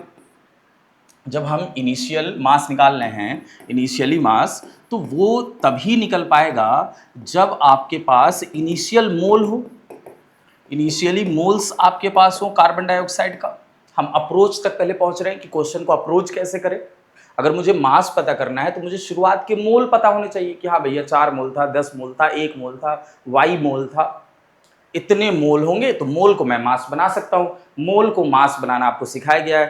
जब हम इनिशियल मास निकाल रहे हैं, इनिशियली मास, तो वो तभी निकल पाएगा जब आपके पास इनिशियल मोल हो, इनिशियली मोल्स आपके पास हो कार्बन डाइऑक्साइड का। हम अप्रोच तक पहले पहुंच रहे हैं कि क्वेश्चन को अप्रोच कैसे करें। अगर मुझे मास पता करना है तो मुझे शुरुआत के मोल पता होने चाहिए कि हाँ भैया 4 मोल था, 10 मोल था, 1 मोल था, वाई मोल था, इतने मोल होंगे तो मोल को मैं मास बना सकता हूँ। मोल को मास बनाना आपको सिखाया गया है।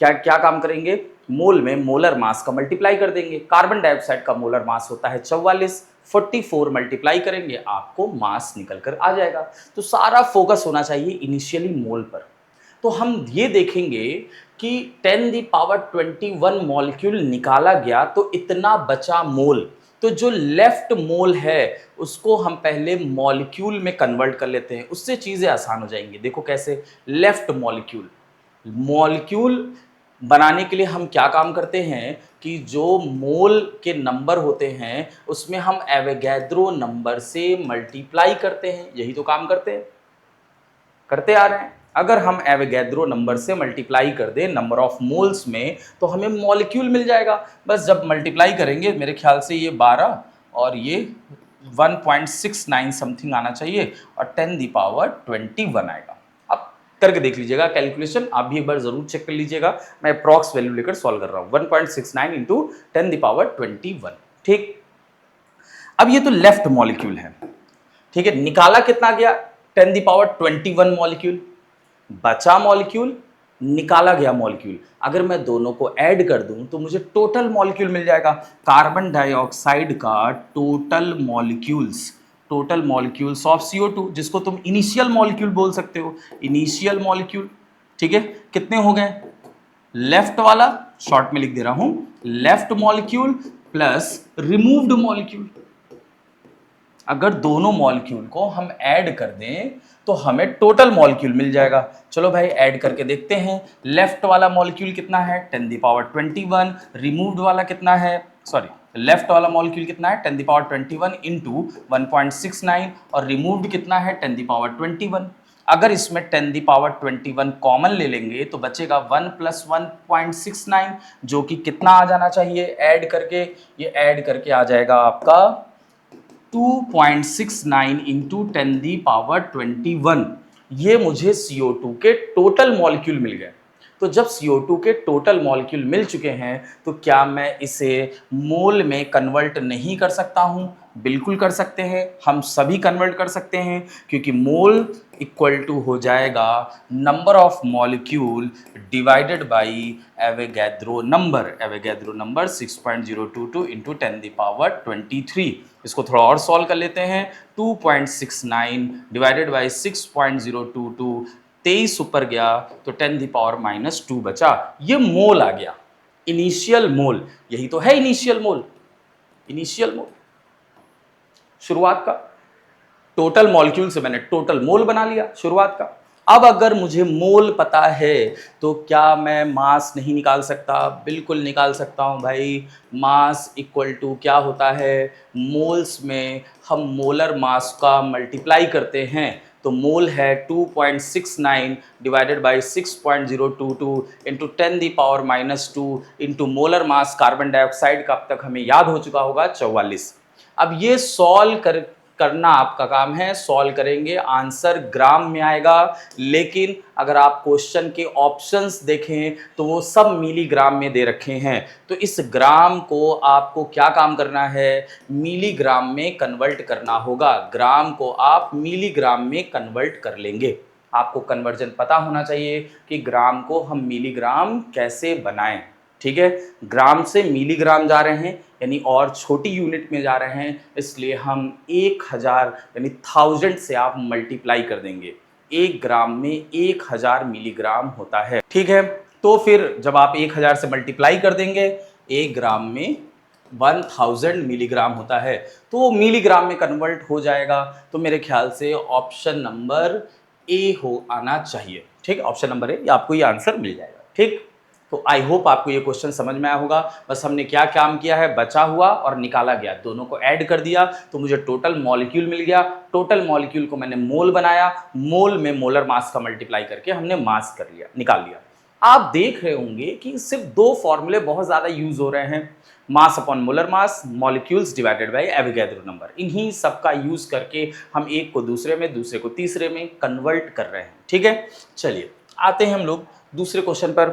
क्या क्या काम करेंगे, मोल में मोलर मास का मल्टीप्लाई कर देंगे। कार्बन डाइऑक्साइड का मोलर मास होता है 44, 44 मल्टीप्लाई करेंगे आपको मास निकल कर आ जाएगा। तो सारा फोकस होना चाहिए इनिशियली मोल पर। तो हम ये देखेंगे कि 10⁻21 मॉलिक्यूल निकाला गया तो इतना बचा मोल। तो जो लेफ्ट मोल है उसको हम पहले मॉलिक्यूल में कन्वर्ट कर लेते हैं, उससे चीज़ें आसान हो जाएंगी। देखो कैसे, लेफ्ट मॉलिक्यूल, मॉलिक्यूल बनाने के लिए हम क्या काम करते हैं कि जो मोल के नंबर होते हैं उसमें हम एवोगैड्रो नंबर से मल्टीप्लाई करते हैं, यही तो काम करते आ रहे हैं। अगर हम एवोगैड्रो नंबर से मल्टीप्लाई कर दें नंबर ऑफ मोल्स में तो हमें मॉलिक्यूल मिल जाएगा। बस जब मल्टीप्लाई करेंगे, मेरे ख्याल से ये 12 और ये 1.69 समथिंग आना चाहिए और 10⁻21 आएगा। अब करके देख लीजिएगा कैलकुलेशन, आप भी एक बार जरूर चेक कर लीजिएगा। मैं अप्रॉक्स वैल्यू लेकर सॉल्व कर रहा हूँ, 1.69 इंटू 10⁻21। ठीक, अब ये तो लेफ्ट मॉलिक्यूल है। ठीक है, निकाला कितना गया, 10⁻21 मॉलिक्यूल। बचा मॉलिक्यूल निकाला गया मॉलिक्यूल, अगर मैं दोनों को ऐड कर दूं तो मुझे टोटल मॉलिक्यूल मिल जाएगा। कार्बन डाइऑक्साइड का टोटल मॉलिक्यूल्स ऑफ CO2, जिसको तुम इनिशियल मॉलिक्यूल बोल सकते हो, इनिशियल मॉलिक्यूल। ठीक है, कितने हो गए? लेफ्ट वाला शॉर्ट में लिख दे रहा हूं, left molecule plus removed molecule. अगर दोनों मॉलिक्यूल को हम ऐड कर दें तो हमें टोटल मॉलिक्यूल मिल जाएगा। चलो भाई ऐड करके देखते हैं। लेफ्ट वाला मॉलिक्यूल कितना है? 10⁻21। रिमूव्ड वाला कितना है? सॉरी, लेफ्ट वाला मॉलिक्यूल कितना है? 10⁻21 इंटू 1.69, और रिमूव्ड कितना है? 10⁻21। अगर इसमें 10⁻21 कॉमन ले लेंगे तो बचेगा 1 + 1.69, जो कि कितना आ जाना चाहिए ऐड करके? ये ऐड करके आ जाएगा आपका 2.69 इंटू 10⁻21। ये मुझे CO2 के टोटल मॉलिक्यूल मिल गए। तो जब CO2 के टोटल मॉलिक्यूल मिल चुके हैं तो क्या मैं इसे मोल में कन्वर्ट नहीं कर सकता हूं? बिल्कुल कर सकते हैं, हम सभी कन्वर्ट कर सकते हैं, क्योंकि मोल इक्वल टू हो जाएगा number of molecule divided by Avogadro number 6.022 into 10⁻23। इसको थोड़ा और सॉल्व कर लेते हैं। 2.69 डिवाइडेड बाई 6.022, 23 ऊपर गया तो 10⁻⁻2 बचा। ये मोल आ गया, इनिशियल मोल। यही तो है इनिशियल मोल। इनिशियल मोल शुरुआत का, टोटल मॉलिक्यूल से मैंने टोटल मोल बना लिया शुरुआत का। अब अगर मुझे मोल पता है तो क्या मैं मास नहीं निकाल सकता? बिल्कुल निकाल सकता हूं भाई। मास इक्वल टू क्या होता है? मोल्स में हम मोलर मास का मल्टीप्लाई करते हैं, तो मोल है 2.69 divided by 6.022 into 10⁻⁻2 into molar mass carbon dioxide का। अब तक हमें याद हो चुका होगा 44। अब ये सॉल्व करना आपका काम है, सॉल्व करेंगे, आंसर ग्राम में आएगा। लेकिन अगर आप क्वेश्चन के ऑप्शंस देखें तो वो सब मिलीग्राम में दे रखे हैं, तो इस ग्राम को आपको क्या काम करना है? मिलीग्राम में कन्वर्ट करना होगा। ग्राम को आप मिलीग्राम में कन्वर्ट कर लेंगे। आपको कन्वर्जन पता होना चाहिए कि ग्राम को हम मिलीग्राम कैसे बनाएं। ठीक है, ग्राम से मिलीग्राम जा रहे हैं, यानी और छोटी यूनिट में जा रहे हैं, इसलिए हम 1000 यानी 1000 से आप मल्टीप्लाई कर देंगे। 1 ग्राम में 1000 मिलीग्राम होता है। ठीक है, तो फिर जब आप 1000 से मल्टीप्लाई कर देंगे, 1 ग्राम में 1000 मिलीग्राम होता है, तो वो मिलीग्राम में कन्वर्ट हो जाएगा। तो मेरे ख्याल से ऑप्शन नंबर ए हो आना चाहिए। ठीक है, ऑप्शन नंबर ए, आपको ये आंसर मिल जाएगा। ठीक, तो आई होप आपको ये क्वेश्चन समझ में आया होगा। बस हमने क्या काम किया है, बचा हुआ और निकाला गया दोनों को ऐड कर दिया तो मुझे टोटल मॉलिक्यूल मिल गया। टोटल मॉलिक्यूल को मैंने मोल बनाया, मोल में मोलर मास का मल्टीप्लाई करके हमने मास कर लिया, निकाल लिया। आप देख रहे होंगे कि सिर्फ 2 फॉर्मूले बहुत ज़्यादा यूज हो रहे हैं, मास upon molar mass, molecules divided by Avogadro number. इन्हीं सबका यूज करके हम एक को दूसरे में, दूसरे को तीसरे में कन्वर्ट कर रहे हैं। ठीक है, चलिए आते हैं हम लोग दूसरे क्वेश्चन पर।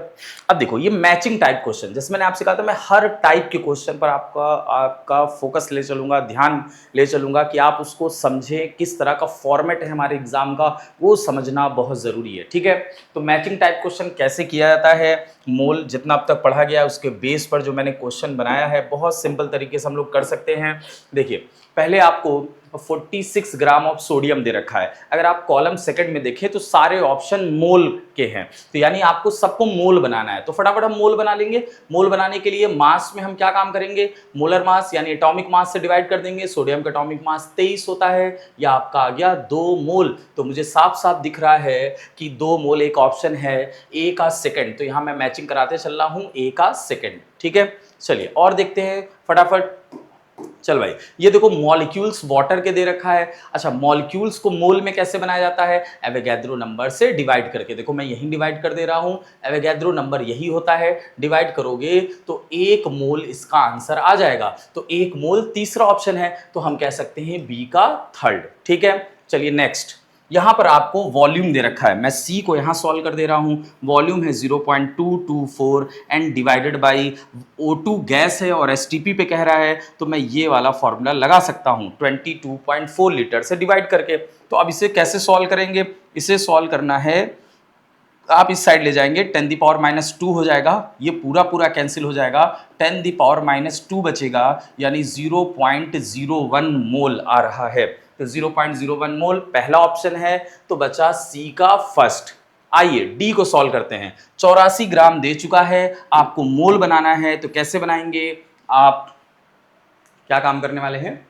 अब देखो ये मैचिंग टाइप क्वेश्चन, जैसे मैंने आपसे कहा था मैं हर टाइप के क्वेश्चन पर आपका फोकस ले चलूंगा, ध्यान ले चलूंगा कि आप उसको समझें, किस तरह का फॉर्मेट है हमारे एग्जाम का, वो समझना बहुत ज़रूरी है। ठीक है, तो मैचिंग टाइप क्वेश्चन कैसे किया जाता है, मोल जितना अब तक पढ़ा गया है उसके बेस पर जो मैंने क्वेश्चन बनाया है, बहुत सिंपल तरीके से हम लोग कर सकते हैं। देखिए पहले आपको 46 ग्राम ऑफ सोडियम दे रखा है। अगर आप कॉलम सेकंड में देखें तो सारे ऑप्शन मोल के हैं, तो यानी आपको सबको मोल बनाना है। तो फटाफट हम मोल बना लेंगे। मोल बनाने के लिए मास में हम क्या काम करेंगे, मोलर मास यानी एटॉमिक मास से डिवाइड कर देंगे। सोडियम का एटॉमिक मास 23 होता है, या आपका आ गया 2 मोल। तो मुझे साफ साफ दिख रहा है कि 2 मोल एक ऑप्शन है, ए का सेकेंड, तो यहाँ मैं मैचिंग कराते चल रहा हूँ, ए का सेकेंड। ठीक है, चलिए और देखते हैं फटाफट। चल भाई ये देखो मॉलिक्यूल्स वाटर के दे रखा है। अच्छा, मॉलिक्यूल्स को मोल में कैसे बनाया जाता है, एवोगैड्रो नंबर से डिवाइड करके। देखो मैं यही डिवाइड कर दे रहा हूं, एवोगैड्रो नंबर यही होता है, डिवाइड करोगे तो 1 मोल इसका आंसर आ जाएगा। तो 1 मोल तीसरा ऑप्शन है, तो हम कह सकते हैं बी का थर्ड। ठीक है, चलिए नेक्स्ट। यहां पर आपको वॉल्यूम दे रखा है, मैं सी को यहां सॉल्व कर दे रहा हूं। वॉल्यूम है 0.224 and divided by O2 gas है और STP पे कह रहा है, तो मैं ये वाला फॉर्मूला लगा सकता हूं 22.4 लीटर से डिवाइड करके। तो अब इसे कैसे सॉल्व करेंगे, इसे सॉल्व करना है आप इस साइड ले जाएंगे 10⁻² हो जाएगा, ये पूरा पूरा कैंसिल हो जाएगा, 10⁻² बचेगा, यानी 0.01 मोल आ रहा है। तो 0.01 मोल पहला ऑप्शन है, तो बचा सी का फर्स्ट। आइए डी को सॉल्व करते हैं। 84 ग्राम दे चुका है, आपको मोल बनाना है, तो कैसे बनाएंगे आप, क्या काम करने वाले हैं,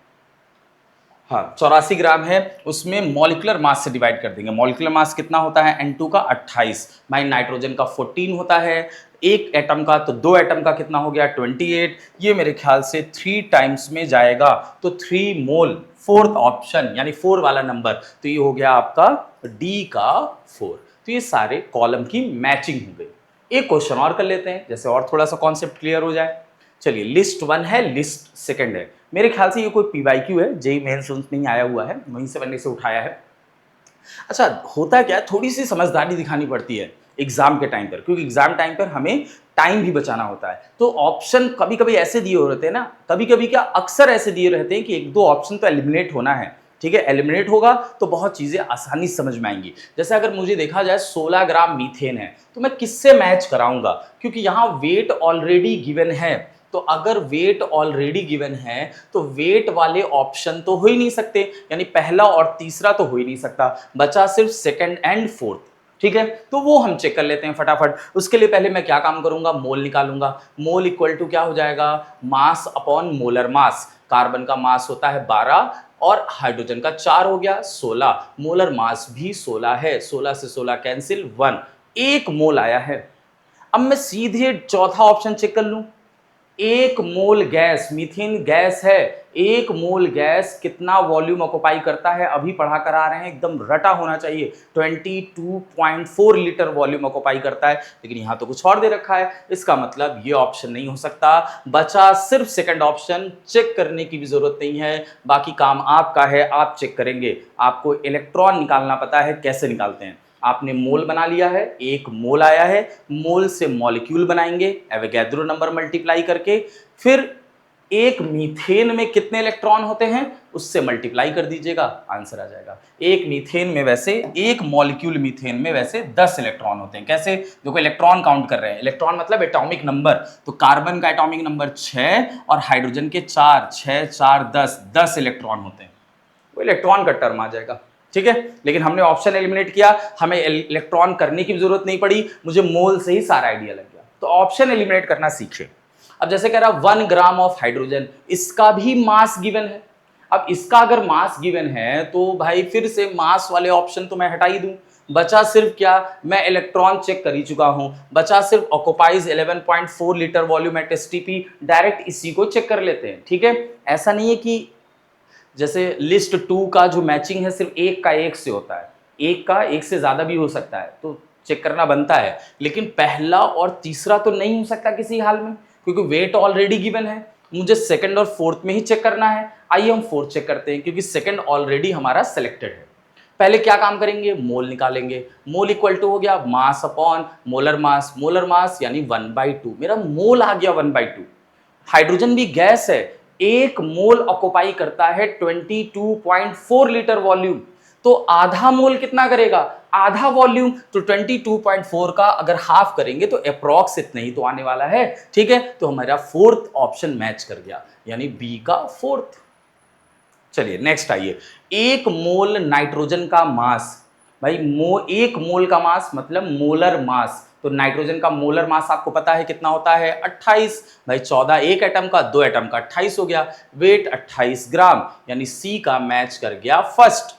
हाँ 84 ग्राम है, उसमें मॉलिक्यूलर मास से डिवाइड कर देंगे। मॉलिक्यूलर मास कितना होता है, N2 का 28, भाई नाइट्रोजन का 14 होता है, एक एटम का, तो दो एटम का कितना हो गया 28, ये मेरे ख्याल से 3 टाइम्स में जाएगा, तो 3 मोल, फोर्थ ऑप्शन यानी 4 वाला नंबर, तो ये हो गया आपका डी का 4। तो ये सारे कॉलम की मैचिंग हो गई। एक क्वेश्चन और कर लेते हैं, जैसे और थोड़ा सा कॉन्सेप्ट क्लियर हो जाए। चलिए लिस्ट 1 है, लिस्ट सेकंड है, मेरे ख्याल से ये कोई पीवाईक्यू है, जेई मेंस नहीं आया हुआ है, वहीं से मैंने इसे उठाया है। अच्छा होता क्या है, थोड़ी सी समझदारी दिखानी पड़ती है एग्जाम के टाइम पर, क्योंकि एग्जाम टाइम पर हमें टाइम भी बचाना होता है। तो ऑप्शन कभी कभी ऐसे दिए होते हैं ना, कभी कभी क्या अक्सर ऐसे दिए रहते हैं कि एक दो ऑप्शन तो एलिमिनेट होना है, ठीक है, एलिमिनेट होगा तो बहुत चीजें आसानी से समझ में आएंगी। जैसे अगर मुझे देखा जाए 16 ग्राम मीथेन है, तो मैं किससे मैच कराऊंगा, क्योंकि यहां वेट ऑलरेडी गिवन है, तो अगर वेट ऑलरेडी गिवन है तो वेट वाले ऑप्शन तो हो ही नहीं सकते, यानी पहला और तीसरा तो हो ही नहीं सकता, बचा सिर्फ सेकंड एंड फोर्थ, ठीक है। तो वो हम चेक कर लेते हैं फटाफट। उसके लिए पहले मैं क्या काम करूंगा, मोल निकालूंगा। मोल इक्वल टू क्या हो जाएगा, मास अपॉन मोलर मास। कार्बन का मास होता है 12 और हाइड्रोजन का 4 हो गया 16, मोलर मास भी 16 है, 16 से 16 कैंसिल 1, 1 मोल आया है। अब मैं सीधे चौथा ऑप्शन चेक कर लूं, 1 मोल गैस, मीथेन गैस है, 1 मोल गैस कितना वॉल्यूम ऑक्युपाई करता है, अभी पढ़ा कर आ रहे हैं, एकदम रटा होना चाहिए, 22.4 लीटर वॉल्यूम ऑक्युपाई करता है, लेकिन यहां तो कुछ और दे रखा है, इसका मतलब ये ऑप्शन नहीं हो सकता। बचा सिर्फ सेकंड ऑप्शन, चेक करने की भी जरूरत नहीं है, बाकी काम आपका है, आप चेक करेंगे। आपको इलेक्ट्रॉन निकालना पता है, कैसे निकालते हैं। आपने मोल बना लिया है, 1 मोल आया है, मोल से मॉलिक्यूल बनाएंगे एवोगैड्रो नंबर मल्टीप्लाई करके, फिर एक मीथेन में कितने इलेक्ट्रॉन होते हैं उससे मल्टीप्लाई कर दीजिएगा, आंसर आ जाएगा। एक मीथेन में वैसे, एक मॉलिक्यूल मीथेन में वैसे 10 इलेक्ट्रॉन होते हैं। कैसे, देखो इलेक्ट्रॉन काउंट कर रहे हैं, इलेक्ट्रॉन मतलब एटॉमिक नंबर, तो कार्बन का एटॉमिक नंबर 6 और हाइड्रोजन के 4, 6 4 10 इलेक्ट्रॉन होते हैं, वो इलेक्ट्रॉन का टर्म आ जाएगा, ठीक है। लेकिन हमने ऑप्शन एलिमिनेट किया, हमें इलेक्ट्रॉन करने की जरूरत नहीं पड़ी, मुझे मोल से ही सारा आइडिया लग गया, तो ऑप्शन एलिमिनेट करना सीखे। अब जैसे कह रहा 1 ग्राम ऑफ हाइड्रोजन, इसका भी मास गिवन है। अब इसका अगर मास गिवन है तो भाई फिर से मास वाले ऑप्शन तो मैं हटा ही दूं, बचा सिर्फ क्या, मैं इलेक्ट्रॉन चेक कर ही चुका हूं, बचा सिर्फ occupies 11.4 litre volume at STP, direct इसी को चेक कर लेते हैं, ठीक है। ऐसा नहीं है कि जैसे लिस्ट 2 का जो मैचिंग है सिर्फ एक का एक से होता है, एक का एक से ज्यादा भी हो सकता है, तो चेक करना बनता है, लेकिन पहला और तीसरा तो नहीं हो सकता किसी हाल में, क्योंकि वेट ऑलरेडी गिवन है, मुझे सेकंड और फोर्थ में ही चेक करना है। आइए हम फोर्थ चेक करते हैं, क्योंकि सेकंड ऑलरेडी हमारा सिलेक्टेड है। पहले क्या काम करेंगे, मोल निकालेंगे। मोल इक्वल टू हो गया मास अपॉन मोलर मास, मोलर मास यानी 1/2, मेरा मोल आ गया 1/2। हाइड्रोजन भी गैस है, 1 मोल ऑक्युपाई करता है 22.4 लीटर वॉल्यूम, तो आधा मोल कितना करेगा, आधा वॉल्यूम, तो 22.4 का अगर हाफ करेंगे तो अप्रॉक्स इतना ही तो आने वाला है, ठीक है। तो हमारा फोर्थ ऑप्शन मैच कर गया, यानी बी का फोर्थ। चलिए नेक्स्ट आइए, 1 मोल नाइट्रोजन का मास, भाई 1 मोल का मास मतलब मोलर मास, तो नाइट्रोजन का मोलर मास आपको पता है कितना होता है 28, भाई 14 एक एटम का, 2 एटम का 28 हो गया, वेट 28 ग्राम, यानी सी का मैच कर गया फर्स्ट।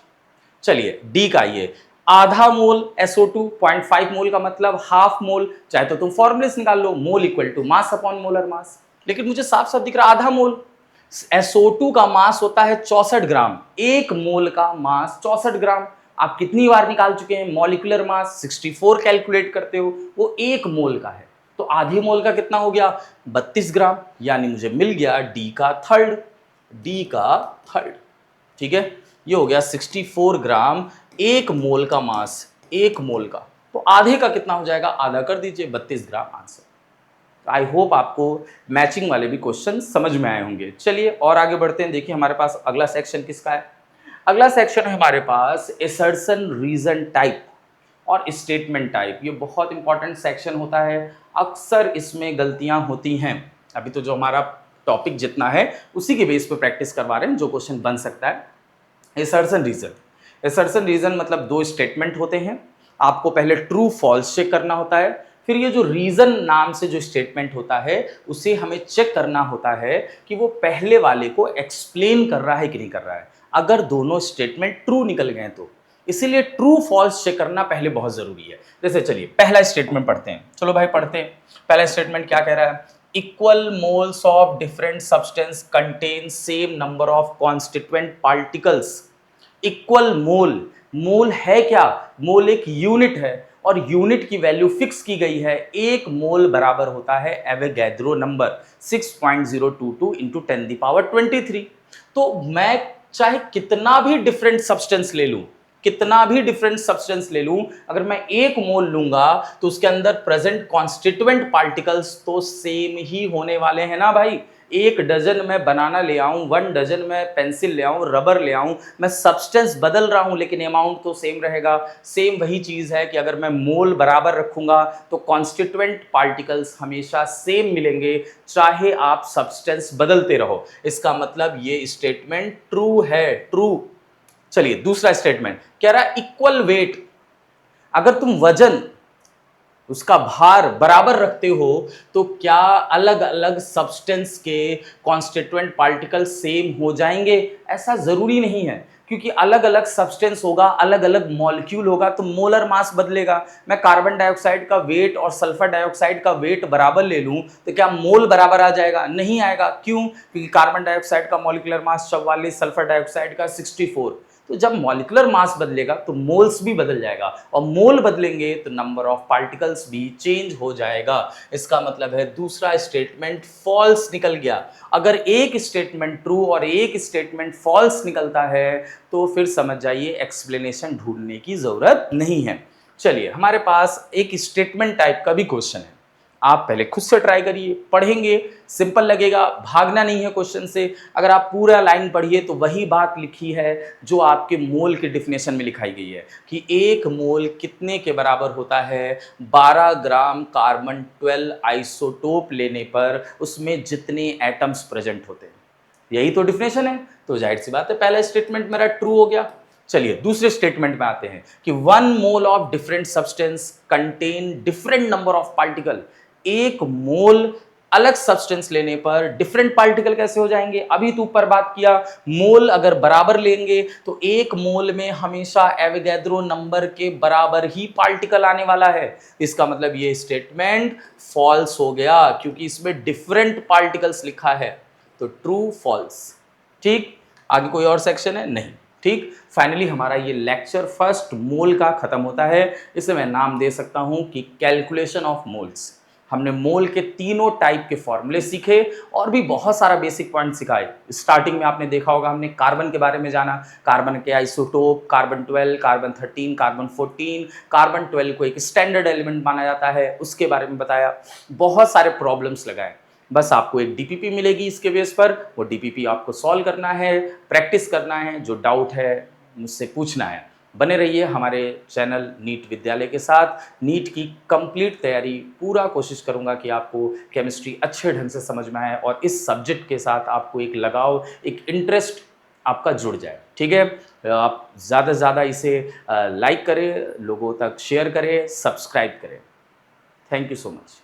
चलिए डी का ये आधा मोल SO2, 0.5 मोल का मतलब हाफ मोल, चाहे तो तुम फॉर्मूले से निकाल लो, mole equal to mass upon molar mass, लेकिन मुझे साफ साफ दिख रहा आधा मोल। SO2 का मास होता है 64 ग्राम, 1 मोल का मास 64 ग्राम, आप कितनी बार निकाल चुके हैं, मॉलिक्यूलर मास 64 कैलकुलेट करते हो, वो 1 मोल का है, तो आधे मोल का कितना हो गया 32 ग्राम, यानी मुझे मिल गया डी का थर्ड, डी का थर्ड, ठीक है। ये हो गया 64 ग्राम, 1 मोल का मास, 1 मोल का, तो आधे का कितना हो जाएगा, आधा कर दीजिए 32 ग्राम आंसर। आई होप आपको मैचिंग वाले भी क्वेश्चन समझ में आए होंगे। चलिए और आगे बढ़ते हैं, देखिए हमारे पास अगला सेक्शन किसका है, अगला सेक्शन है हमारे पास एसर्शन रीजन टाइप। और स्टेटमेंट टाइप, ये बहुत इंपॉर्टेंट सेक्शन होता है, अक्सर इसमें गलतियां होती हैं। अभी तो जो हमारा टॉपिक जितना है उसी के बेस पे प्रैक्टिस करवा रहे हैं, जो क्वेश्चन बन सकता है। एसर्शन रीजन, एसर्शन रीजन मतलब दो स्टेटमेंट होते हैं, आपको पहले ट्रू फॉल्स चेक करना होता है, फिर ये जो रीजन नाम से जो स्टेटमेंट होता है उसे हमें चेक करना होता है कि वो पहले वाले को एक्सप्लेन कर रहा है कि नहीं कर रहा है। अगर दोनों स्टेटमेंट ट्रू निकल गए तो, इसीलिए ट्रू फॉल्स चेक करना पहले बहुत जरूरी है। जैसे चलिए पहला स्टेटमेंट पढ़ते हैं, चलो भाई पढ़ते हैं। पहला स्टेटमेंट क्या कह रहा है, equal moles of different substance contain same number of constituent particles. Equal mole, mole है क्या, मोल एक यूनिट है और यूनिट की वैल्यू फिक्स की गई है, एक मोल बराबर होता है एवोगैड्रो नंबर 6.022 इंटू 10⁻23। तो मैं चाहे कितना भी डिफरेंट सब्सटेंस ले लूं, कितना भी डिफरेंट सब्सटेंस ले लूं, अगर मैं एक मोल लूंगा तो उसके अंदर प्रेजेंट कॉन्स्टिट्यूएंट पार्टिकल्स तो सेम ही होने वाले हैं ना भाई। एक डजन मैं बनाना ले आऊं, 1 डजन मैं पेंसिल ले आऊं, रबर ले आऊं, मैं सब्सटेंस बदल रहा हूं लेकिन अमाउंट तो सेम रहेगा। सेम वही चीज है कि अगर मैं मोल बराबर रखूंगा तो कॉन्स्टिट्यूएंट पार्टिकल्स हमेशा सेम मिलेंगे, चाहे आप सब्सटेंस बदलते रहो। इसका मतलब ये स्टेटमेंट ट्रू है, ट्रू। चलिए दूसरा स्टेटमेंट कह रहा है इक्वल वेट, अगर तुम वजन, उसका भार बराबर रखते हो तो क्या अलग अलग सब्सटेंस के कॉन्स्टिट्यूएंट पार्टिकल सेम हो जाएंगे? ऐसा जरूरी नहीं है, क्योंकि अलग अलग सब्सटेंस होगा, अलग अलग मॉलिक्यूल होगा तो मोलर मास बदलेगा। मैं कार्बन डाइऑक्साइड का वेट और सल्फर डाइऑक्साइड का वेट बराबर ले लूं तो क्या मोल बराबर आ जाएगा? नहीं आएगा। क्यों? क्योंकि कार्बन डाइऑक्साइड का मॉलिक्यूलर मास 44, सल्फर डाइऑक्साइड का 64। तो जब मॉलिक्यूलर मास बदलेगा तो मोल्स भी बदल जाएगा, और मोल बदलेंगे तो नंबर ऑफ पार्टिकल्स भी चेंज हो जाएगा। इसका मतलब है दूसरा स्टेटमेंट फॉल्स निकल गया। अगर एक स्टेटमेंट ट्रू और एक स्टेटमेंट फॉल्स निकलता है तो फिर समझ जाइए एक्सप्लेनेशन ढूंढने की जरूरत नहीं है। चलिए हमारे पास एक स्टेटमेंट टाइप का भी क्वेश्चन है, आप पहले खुद से ट्राई करिए, पढ़ेंगे सिंपल लगेगा, भागना नहीं है क्वेश्चन से। अगर आप पूरा लाइन पढ़िए तो वही बात लिखी है जो आपके मोल के डिफिनेशन में लिखाई गई है कि एक मोल कितने के बराबर होता है, 12 ग्राम कार्बन 12 आइसोटोप लेने पर उसमें जितने एटम्स प्रेजेंट होते हैं। यही तो डिफिनेशन है, तो जाहिर सी बात है पहला स्टेटमेंट मेरा ट्रू हो गया। चलिए दूसरे स्टेटमेंट में आते हैं कि 1 mole of different substance contain different number of particle. एक मोल अलग सब्सटेंस लेने पर डिफरेंट पार्टिकल कैसे हो जाएंगे? अभी तो ऊपर बात किया, मोल अगर बराबर लेंगे तो एक मोल में हमेशा एवोगैड्रो नंबर के बराबर ही पार्टिकल आने वाला है। इसका मतलब ये स्टेटमेंट फॉल्स हो गया क्योंकि इसमें डिफरेंट पार्टिकल्स लिखा है। तो ट्रू फॉल्स। ठीक, आगे कोई और सेक्शन है? नहीं। ठीक, फाइनली हमारा ये लेक्चर फर्स्ट मोल का खत्म होता है। इसे मैं नाम दे सकता हूं कि कैलकुलेशन ऑफ मोल्स। हमने मोल के तीनों टाइप के फॉर्मूले सीखे और भी बहुत सारा बेसिक पॉइंट सिखाए। स्टार्टिंग में आपने देखा होगा हमने कार्बन के बारे में जाना, कार्बन के isotope, carbon 12, carbon 13, carbon 14, carbon 12 को एक स्टैंडर्ड एलिमेंट माना जाता है, उसके बारे में बताया। बहुत सारे प्रॉब्लम्स लगाए। बस आपको एक डीपीपी मिलेगी इसके बेस पर, वो डीपीपी आपको सॉल्व करना है, प्रैक्टिस करना है, जो डाउट है मुझसे पूछना है। बने रहिए हमारे चैनल नीट विद्यालय के साथ। नीट की कंप्लीट तैयारी पूरा कोशिश करूंगा कि आपको केमिस्ट्री अच्छे ढंग से समझ में आए और इस सब्जेक्ट के साथ आपको एक लगाव, एक इंटरेस्ट आपका जुड़ जाए। ठीक है, आप ज़्यादा से ज़्यादा इसे लाइक करें, लोगों तक शेयर करें, सब्सक्राइब करें। Thank you so much.